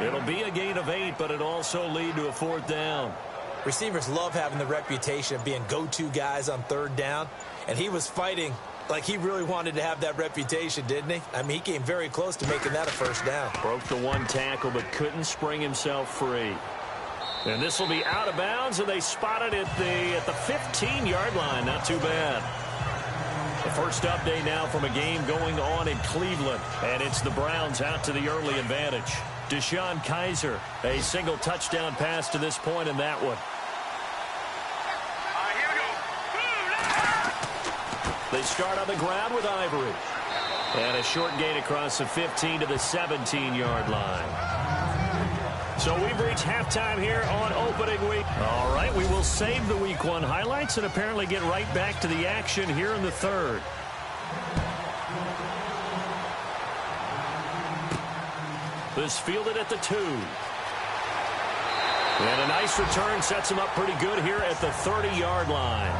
It'll be a gain of 8, but it'll also lead to a 4th down. Receivers love having the reputation of being go-to guys on third down. And he was fighting like he really wanted to have that reputation, didn't he? I mean, he came very close to making that a first down. Broke the one tackle, but couldn't spring himself free. And this will be out of bounds, and they spot it at the 15-yard line. Not too bad. The first update now from a game going on in Cleveland. And it's the Browns out to the early advantage. Deshaun Kaiser, a single touchdown pass to this point in that one. Here we go. They start on the ground with Ivory. And a short gain across the 15 to the 17-yard line. So we've reached halftime here on opening week. All right, we will save the week 1 highlights and apparently get right back to the action here in the 3rd. This fielded at the 2. And a nice return sets him up pretty good here at the 30-yard line.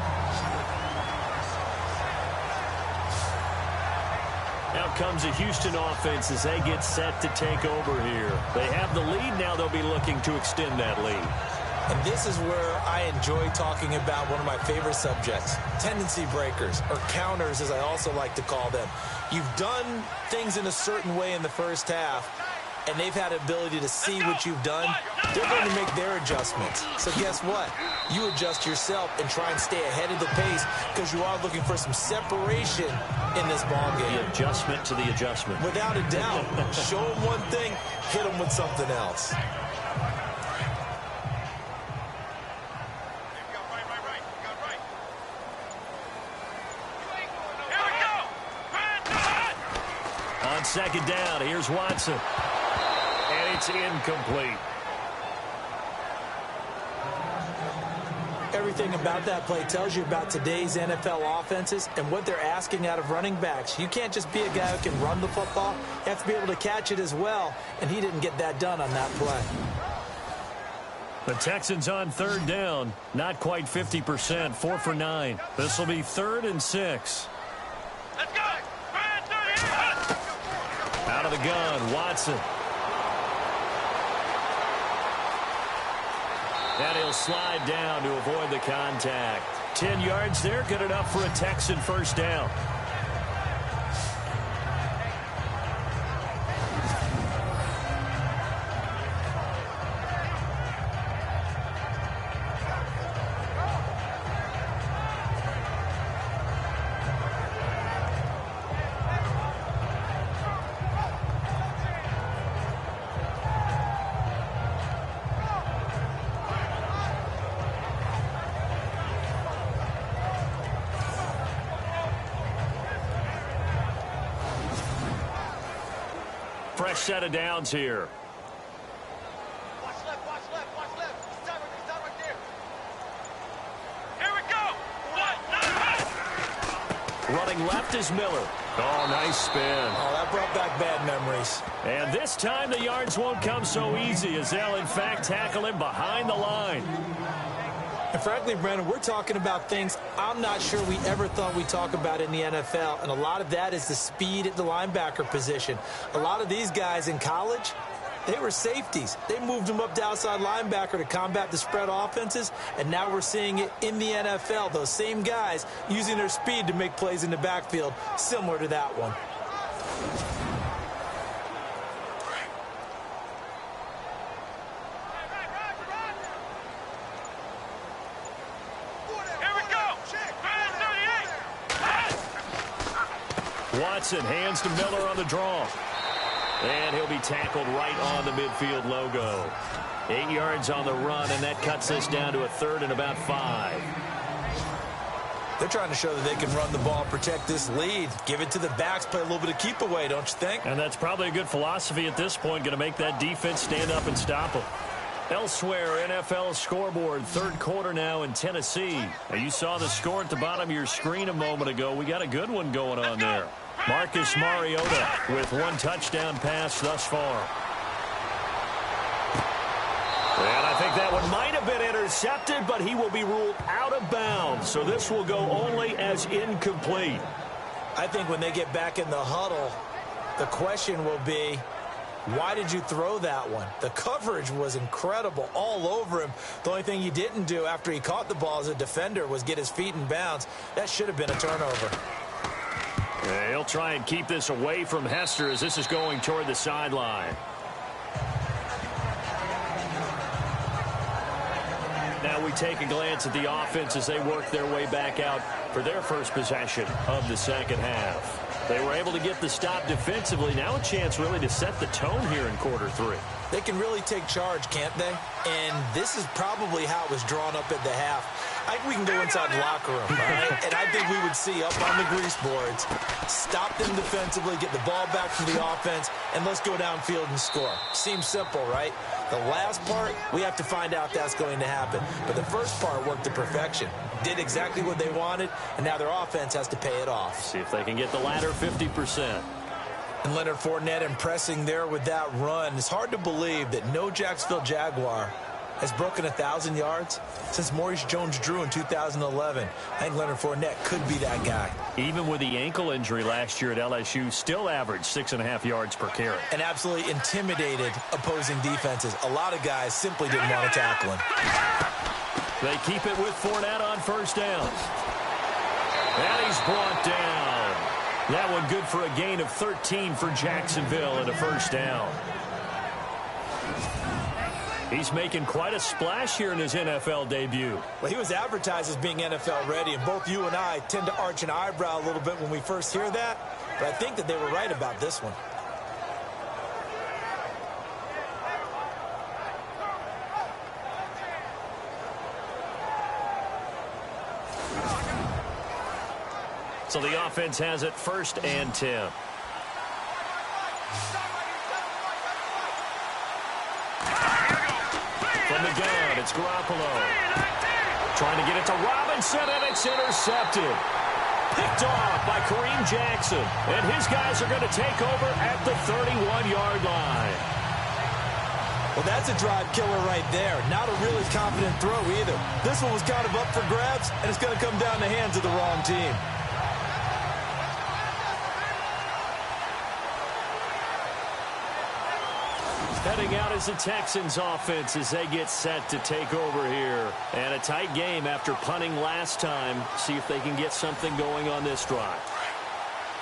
Out comes the Houston offense as they get set to take over here. They have the lead. Now they'll be looking to extend that lead. And this is where I enjoy talking about one of my favorite subjects, tendency breakers, or counters as I also like to call them. You've done things in a certain way in the first half, and they've had the ability to see what you've done. They're going to make their adjustments. So guess what? You adjust yourself and try and stay ahead of the pace because you are looking for some separation in this ballgame. The adjustment to the adjustment. Without a doubt. Show them one thing, hit them with something else. Here we go. Brand 38! On second down, here's Watson. And it's incomplete. Everything about that play tells you about today's NFL offenses and what they're asking out of running backs. You can't just be a guy who can run the football. You have to be able to catch it as well, and he didn't get that done on that play. The Texans on third down, not quite 50%, 4 for 9. This will be 3rd and 6. Let's go. Brand 38! Out of the gun, Watson. And he'll slide down to avoid the contact. 10 yards there, good enough for a Texan first down. Fresh set of downs here. Watch left, watch left, watch left. Stop right there. Here we go. Running left is Miller. Oh, nice spin. Oh, that brought back bad memories. And this time the yards won't come so easy as they'll, in fact, tackle him behind the line. And frankly, Brennan, we're talking about things I'm not sure we ever thought we'd talk about in the NFL, and a lot of that is the speed at the linebacker position. A lot of these guys in college, They were safeties. They moved them up to outside linebacker to combat the spread offenses, and now we're seeing it in the NFL. Those same guys using their speed to make plays in the backfield, similar to that one. Watson hands to Miller on the draw. And he'll be tackled right on the midfield logo. 8 yards on the run, and that cuts us down to a third and about 5. They're trying to show that they can run the ball, protect this lead, give it to the backs, play a little bit of keep away, don't you think? And that's probably a good philosophy at this point, going to make that defense stand up and stop them. Elsewhere, NFL scoreboard, third quarter now in Tennessee. Now, you saw the score at the bottom of your screen a moment ago. We got a good one going on there. Marcus Mariota with 1 touchdown pass thus far. And I think that one might have been intercepted, but he will be ruled out of bounds. So this will go only as incomplete. I think when they get back in the huddle, the question will be, why did you throw that one? The coverage was incredible all over him. The only thing he didn't do after he caught the ball as a defender was get his feet in bounds. That should have been a turnover. Yeah, he'll try and keep this away from Hester as this is going toward the sideline. Now we take a glance at the offense as they work their way back out for their first possession of the second half. They were able to get the stop defensively. Now a chance really to set the tone here in quarter 3. They can really take charge, can't they? And this is probably how it was drawn up at the half. I think we can go inside the locker room, all right? And I think we would see up on the grease boards, stop them defensively, get the ball back to the offense, and let's go downfield and score. Seems simple, right? The last part, we have to find out that's going to happen. But the first part worked to perfection. Did exactly what they wanted, and now their offense has to pay it off. See if they can get the latter 50%. And Leonard Fournette impressing there with that run. It's hard to believe that no Jacksonville Jaguar has broken 1,000 yards since Maurice Jones-Drew in 2011. I think Leonard Fournette could be that guy. Even with the ankle injury last year at LSU, still averaged 6.5 yards per carry. And absolutely intimidated opposing defenses. A lot of guys simply didn't want to tackle him. They keep it with Fournette on first down. And he's brought down. That one good for a gain of 13 for Jacksonville and a first down. He's making quite a splash here in his NFL debut. Well, he was advertised as being NFL ready, and both you and I tend to arch an eyebrow a little bit when we first hear that, but I think that they were right about this one. So the offense has it 1st and 10. From the gun, it's Garoppolo. Trying to get it to Robinson, and it's intercepted. Picked off by Kareem Jackson. And his guys are going to take over at the 31-yard line. Well, that's a drive killer right there. Not a really confident throw either. This one was kind of up for grabs, and it's going to come down the hands of the wrong team. Heading out is the Texans offense as they get set to take over here. And a tight game after punting last time. See if they can get something going on this drive.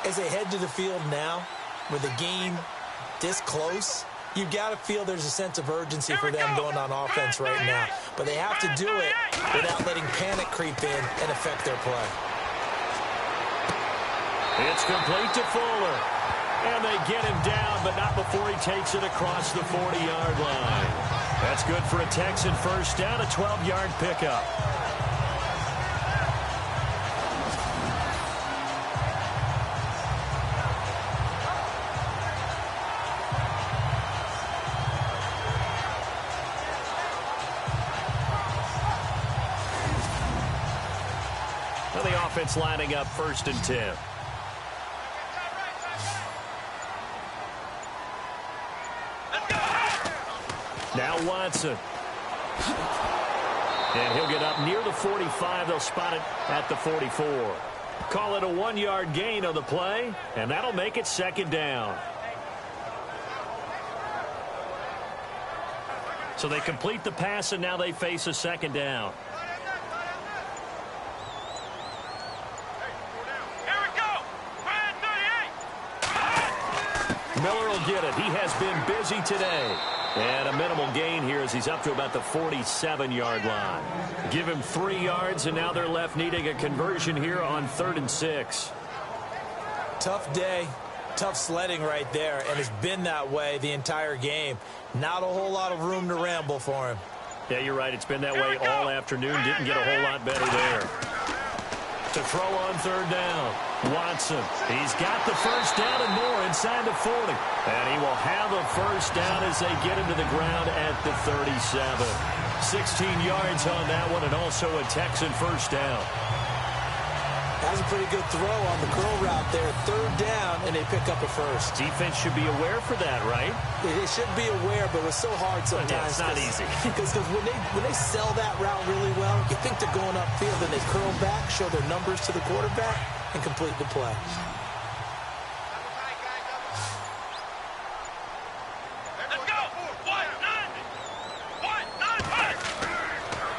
As they head to the field now, with the game this close, you've got to feel there's a sense of urgency for them going on offense right now. But they have to do it without letting panic creep in and affect their play. It's complete to Fuller. And they get him down, but not before he takes it across the 40-yard line. That's good for a Texan first down, a 12-yard pickup. Now the offense lining up 1st and 10. Now Watson. And he'll get up near the 45. They'll spot it at the 44. Call it a 1-yard gain on the play, and that'll make it 2nd down. So they complete the pass, and now they face a second down. Miller will get it. He has been busy today. And a minimal gain here as he's up to about the 47-yard line. Give him 3 yards, and now they're left needing a conversion here on 3rd and 6. Tough day, tough sledding right there, and it's been that way the entire game. Not a whole lot of room to ramble for him. Yeah, you're right. It's been that way all afternoon. Didn't get a whole lot better there. To throw on 3rd down. Watson, he's got the first down and more inside the 40. And he will have a first down as they get him to the ground at the 37. 16 yards on that one, and also a Texan first down. That was a pretty good throw on the curl route there. 3rd down, and they pick up a first. Defense should be aware for that, right? They should be aware, but it's so hard sometimes. Yeah, it's not easy. Because when they sell that route really well, you think they're going upfield, and they curl back, show their numbers to the quarterback, and complete the play.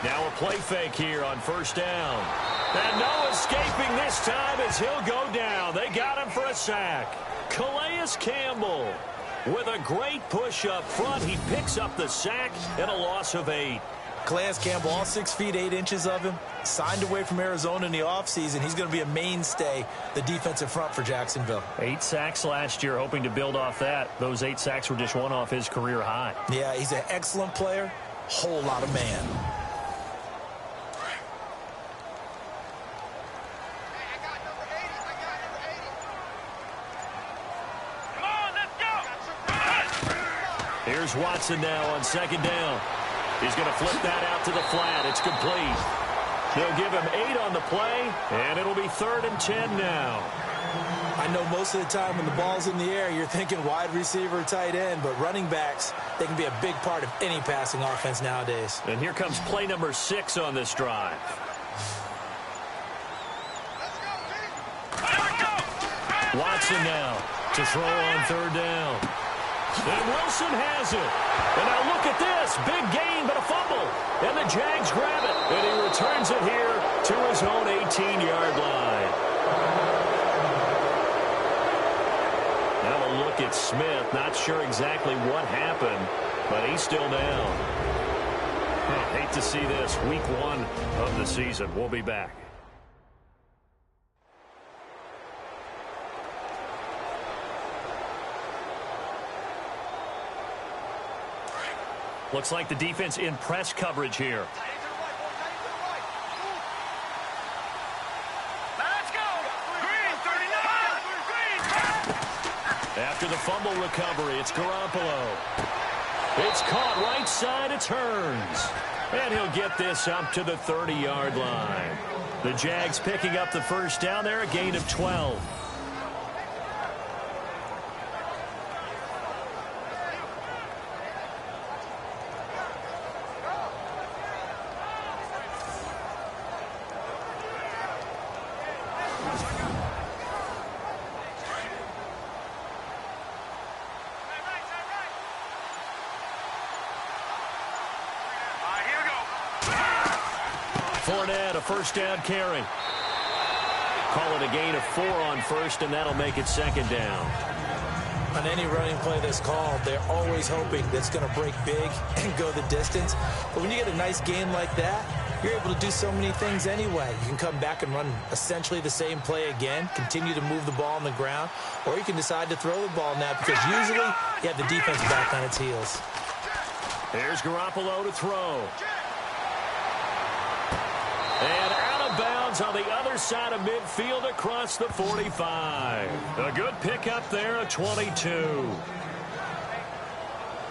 Now a play fake here on first down. And no escaping this time as he'll go down. They got him for a sack. Calais Campbell with a great push up front. He picks up the sack and a loss of 8. Calais Campbell, all 6 feet 8 inches of him, signed away from Arizona in the offseason. He's going to be a mainstay, the defensive front for Jacksonville. 8 sacks last year, hoping to build off that. Those 8 sacks were just one off his career high. Yeah, he's an excellent player, whole lot of man. Here's Watson now on 2nd down. He's going to flip that out to the flat. It's complete. They'll give him 8 on the play, and it'll be 3rd and 10 now. I know most of the time when the ball's in the air, you're thinking wide receiver, tight end, but running backs, they can be a big part of any passing offense nowadays. And here comes play number 6 on this drive. Watson now to throw on 3rd down. And Wilson has it. And now look at this. Big gain, but a fumble. And the Jags grab it. And he returns it here to his own 18-yard line. Now a look at Smith. Not sure exactly what happened, but he's still down. Hate to see this. Week 1 of the season. We'll be back. Looks like the defense in press coverage here. Let's go! Green, 39! Green! After the fumble recovery, it's Garoppolo. It's caught right side, it turns. And he'll get this up to the 30-yard line. The Jags picking up the first down there, a gain of 12. Fournette, a first down carry. Call it a gain of 4 on first, and that'll make it 2nd down. On any running play that's called, they're always hoping that it's going to break big and go the distance. But when you get a nice game like that, you're able to do so many things anyway. You can come back and run essentially the same play again, continue to move the ball on the ground, or you can decide to throw the ball now because usually you have the defense back on its heels. Here's Garoppolo to throw. And out of bounds on the other side of midfield across the 45. A good pickup there, a 22.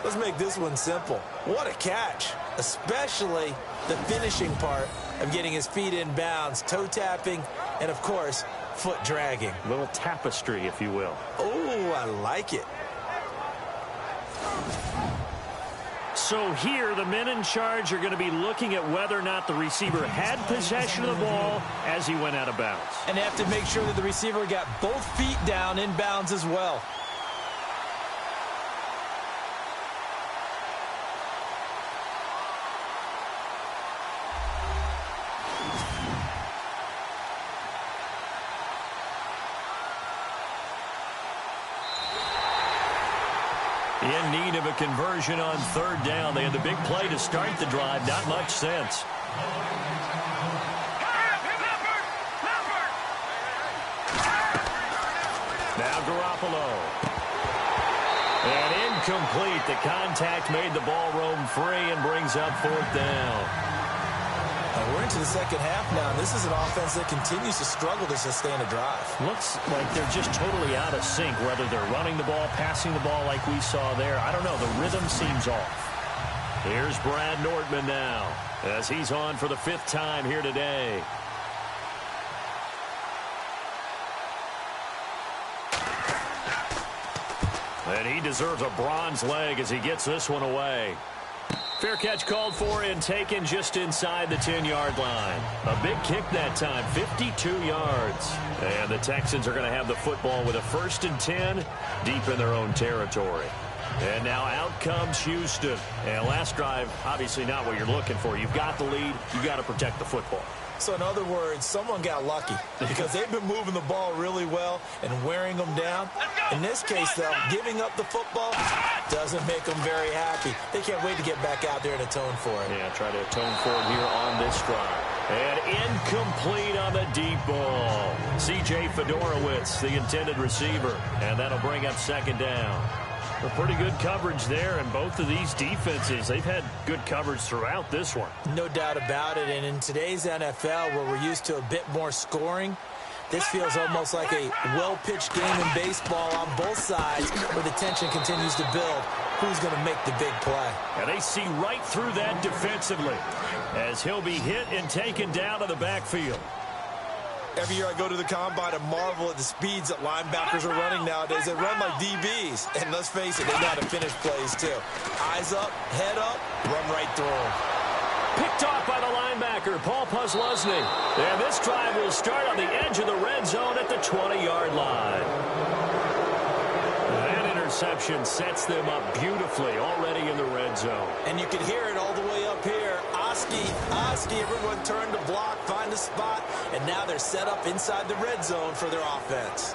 Let's make this one simple. What a catch, especially the finishing part of getting his feet in bounds, toe tapping, and of course, foot dragging. A little tapestry, if you will. Oh, I like it. So here, the men in charge are going to be looking at whether or not the receiver had possession of the ball as he went out of bounds. And they have to make sure that the receiver got both feet down in bounds as well. In need of a conversion on third down. They had the big play to start the drive. Not much sense. Now Garoppolo. And incomplete. The contact made the ball roam free and brings up fourth down. We're into the second half now. This is an offense that continues to struggle to sustain a drive. Looks like they're just totally out of sync, whether they're running the ball, passing the ball like we saw there. I don't know. The rhythm seems off. Here's Brad Nortman now as he's on for the 5th time here today. And he deserves a bronze leg as he gets this one away. Fair catch called for and taken just inside the 10-yard line. A big kick that time, 52 yards. And the Texans are going to have the football with a 1st and 10 deep in their own territory. And now out comes Houston. And last drive, obviously not what you're looking for. You've got the lead. You've got to protect the football. So in other words, someone got lucky because they've been moving the ball really well and wearing them down. In this case, though, giving up the football doesn't make them very happy. They can't wait to get back out there and atone for it. Yeah, try to atone for it here on this drive. And incomplete on the deep ball. C.J. Fedorowicz, the intended receiver. And that'll bring up 2nd down. A pretty good coverage there, and both of these defenses, they've had good coverage throughout this one. No doubt about it, and in today's NFL, where we're used to a bit more scoring, this feels almost like a well-pitched game in baseball on both sides, where the tension continues to build. Who's going to make the big play? And they see right through that defensively, as he'll be hit and taken down to the backfield. Every year I go to the combine and marvel at the speeds that linebackers are running nowadays. They run like DBs. And let's face it, they know how to finish plays too. Eyes up, head up, run right through them. Picked off by the linebacker, Paul Posluszny. And this drive will start on the edge of the red zone at the 20-yard line. That interception sets them up beautifully already in the red zone. And you can hear it all the way up here. Oski, everyone turned to block, find a spot, and now they're set up inside the red zone for their offense.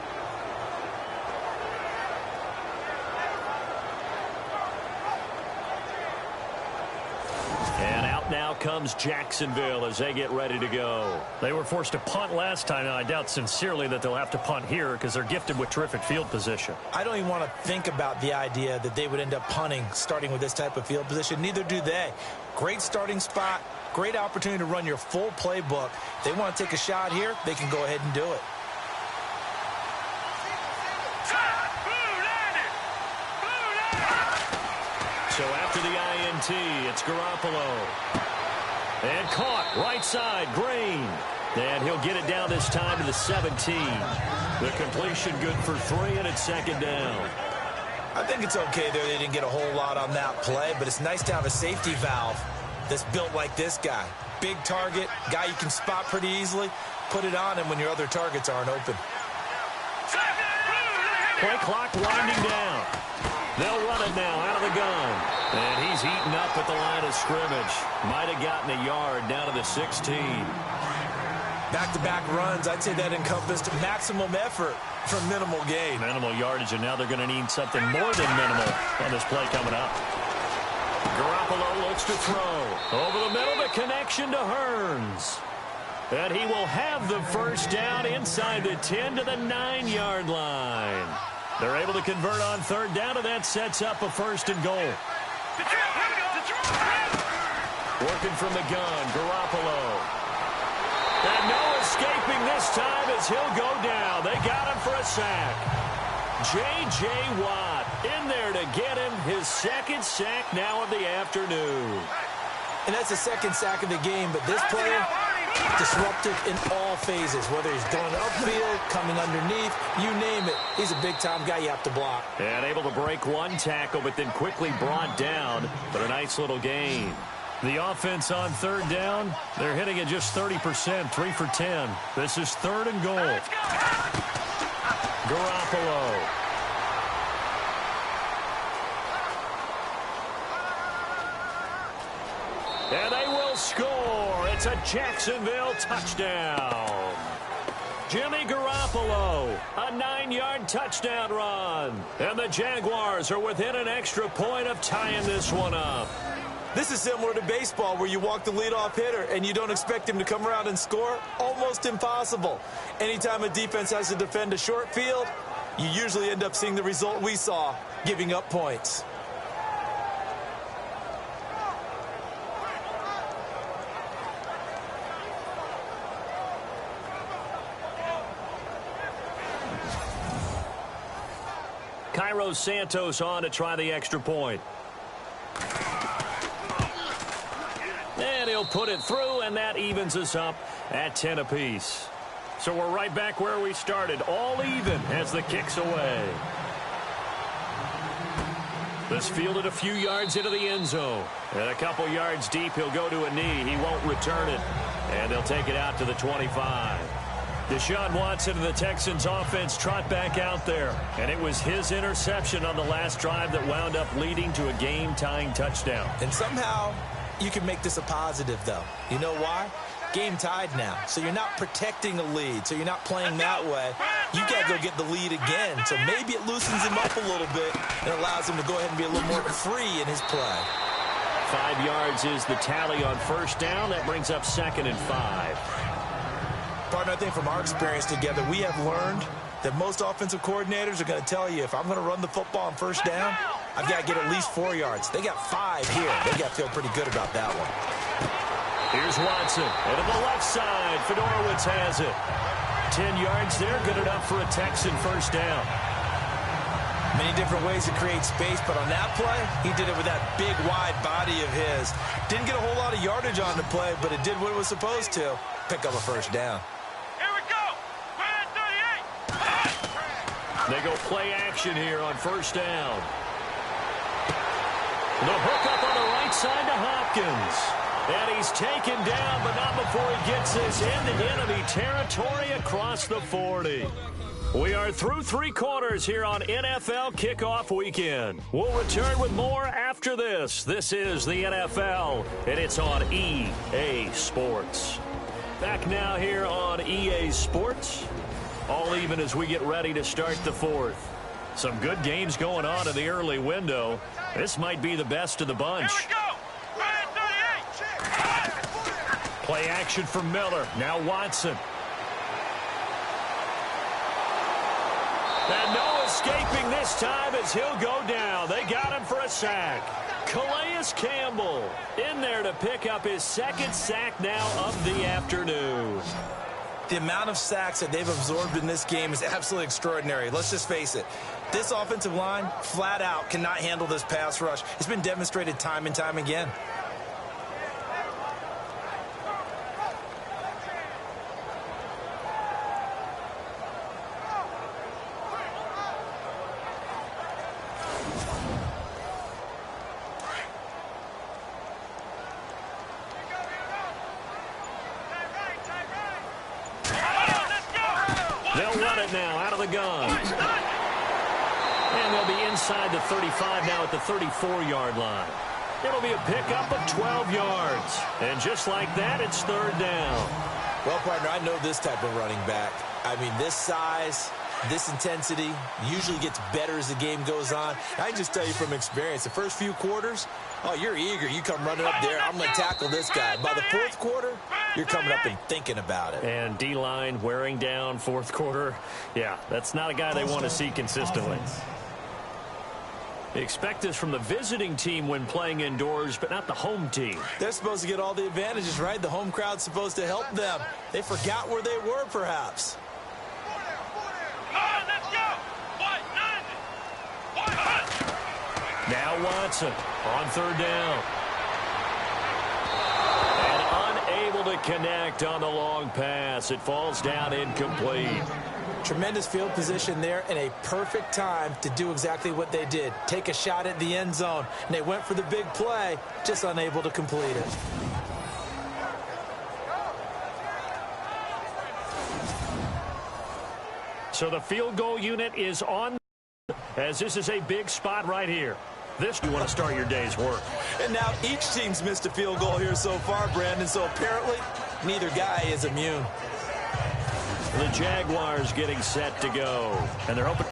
And out now comes Jacksonville as they get ready to go. They were forced to punt last time, and I doubt sincerely that they'll have to punt here because they're gifted with terrific field position. I don't even want to think about the idea that they would end up punting starting with this type of field position. Neither do they. Great starting spot, great opportunity to run your full playbook. If they want to take a shot here, they can go ahead and do it. So after the INT, it's Garoppolo. And caught right side, Green. And he'll get it down this time to the 17. The completion good for 3, and it's 2nd down. I think it's okay there. They didn't get a whole lot on that play, but it's nice to have a safety valve that's built like this guy. Big target, guy you can spot pretty easily. Put it on him when your other targets aren't open. Play clock winding down. They'll run it now out of the gun. And he's eaten up at the line of scrimmage. Might have gotten a yard down to the 16. Back-to-back runs, I'd say that encompassed maximum effort for minimal gain. Minimal yardage, and now they're going to need something more than minimal on this play coming up. Garoppolo looks to throw. Over the middle, the connection to Hearns. And he will have the 1st down inside the 10 to the 9-yard line. They're able to convert on 3rd down, and that sets up a 1st and goal. Working from the gun, Garoppolo. And no escaping this time as he'll go down. They got him for a sack. J.J. Watt in there to get him his 2nd sack now of the afternoon. And that's the 2nd sack of the game, but this player, disruptive in all phases, whether he's going upfield, coming underneath, you name it. He's a big-time guy you have to block. And able to break one tackle, but then quickly brought down, but a nice little gain. The offense on 3rd down, they're hitting at just 30%, 3 for 10. This is 3rd and goal. Garoppolo. And they will score. It's a Jacksonville touchdown. Jimmy Garoppolo, a 9-yard touchdown run. And the Jaguars are within an extra point of tying this one up. This is similar to baseball where you walk the leadoff hitter and you don't expect him to come around and score. Almost impossible. Anytime a defense has to defend a short field, you usually end up seeing the result we saw, giving up points. Cairo Santos on to try the extra point. And he'll put it through, and that evens us up at 10 apiece. So we're right back where we started, all even as the kick's away. This fielded a few yards into the end zone. And a couple yards deep, he'll go to a knee. He won't return it. And they'll take it out to the 25. Deshaun Watson and the Texans offense trot back out there. And it was his interception on the last drive that wound up leading to a game-tying touchdown. And somehow you can make this a positive, though. You know why? Game tied now. So you're not protecting a lead. So you're not playing that way. You got to go get the lead again. So maybe it loosens him up a little bit and allows him to go ahead and be a little more free in his play. 5 yards is the tally on first down. That brings up 2nd and 5. Partner, I think from our experience together, we have learned that most offensive coordinators are going to tell you, if I'm going to run the football on first down, I've got to get at least 4 yards. They got 5 here. They got to feel pretty good about that one. Here's Watson. And to the left side, Fedorowicz has it. 10 yards there, good enough for a Texan first down. Many different ways to create space, but on that play, he did it with that big, wide body of his. Didn't get a whole lot of yardage on the play, but it did what it was supposed to. Pick up a first down. Here we go. 38. They go play action here on first down. The hook up on the right side to Hopkins. And he's taken down, but not before he gets this into enemy territory across the 40. We are through 3 quarters here on NFL Kickoff Weekend. We'll return with more after this. This is the NFL, and it's on EA Sports. Back now here on EA Sports. All even as we get ready to start the 4th. Some good games going on in the early window. This might be the best of the bunch. Here we go. 38. Play action for Miller. Now Watson. And no escaping this time as he'll go down. They got him for a sack. Calais Campbell in there to pick up his 2nd sack now of the afternoon. The amount of sacks that they've absorbed in this game is absolutely extraordinary. Let's just face it. This offensive line, flat out, cannot handle this pass rush. It's been demonstrated time and time again. They'll run it now out of the gun. And they'll be inside the 35 now at the 34-yard line. It'll be a pickup of 12 yards. And just like that, it's 3rd down. Well, partner, I know this type of running back. I mean, this size, this intensity usually gets better as the game goes on. I can just tell you from experience, the first few quarters, oh, you're eager. You come running up there. I'm going to tackle this guy. By the 4th quarter, you're coming up and thinking about it. And D-line wearing down 4th quarter. Yeah, that's not a guy they want to see consistently. Expect this from the visiting team when playing indoors, but not the home team. They're supposed to get all the advantages, right? The home crowd's supposed to help them. They forgot where they were, perhaps. Let's go. Now Watson on 3rd down. And unable to connect on the long pass. It falls down incomplete. Tremendous field position there and a perfect time to do exactly what they did. Take a shot at the end zone. And they went for the big play, just unable to complete it. So the field goal unit is on, as this is a big spot right here. This you want to start your day's work. And now each team's missed a field goal here so far, Brandon, so apparently neither guy is immune. The Jaguars getting set to go. And they're hoping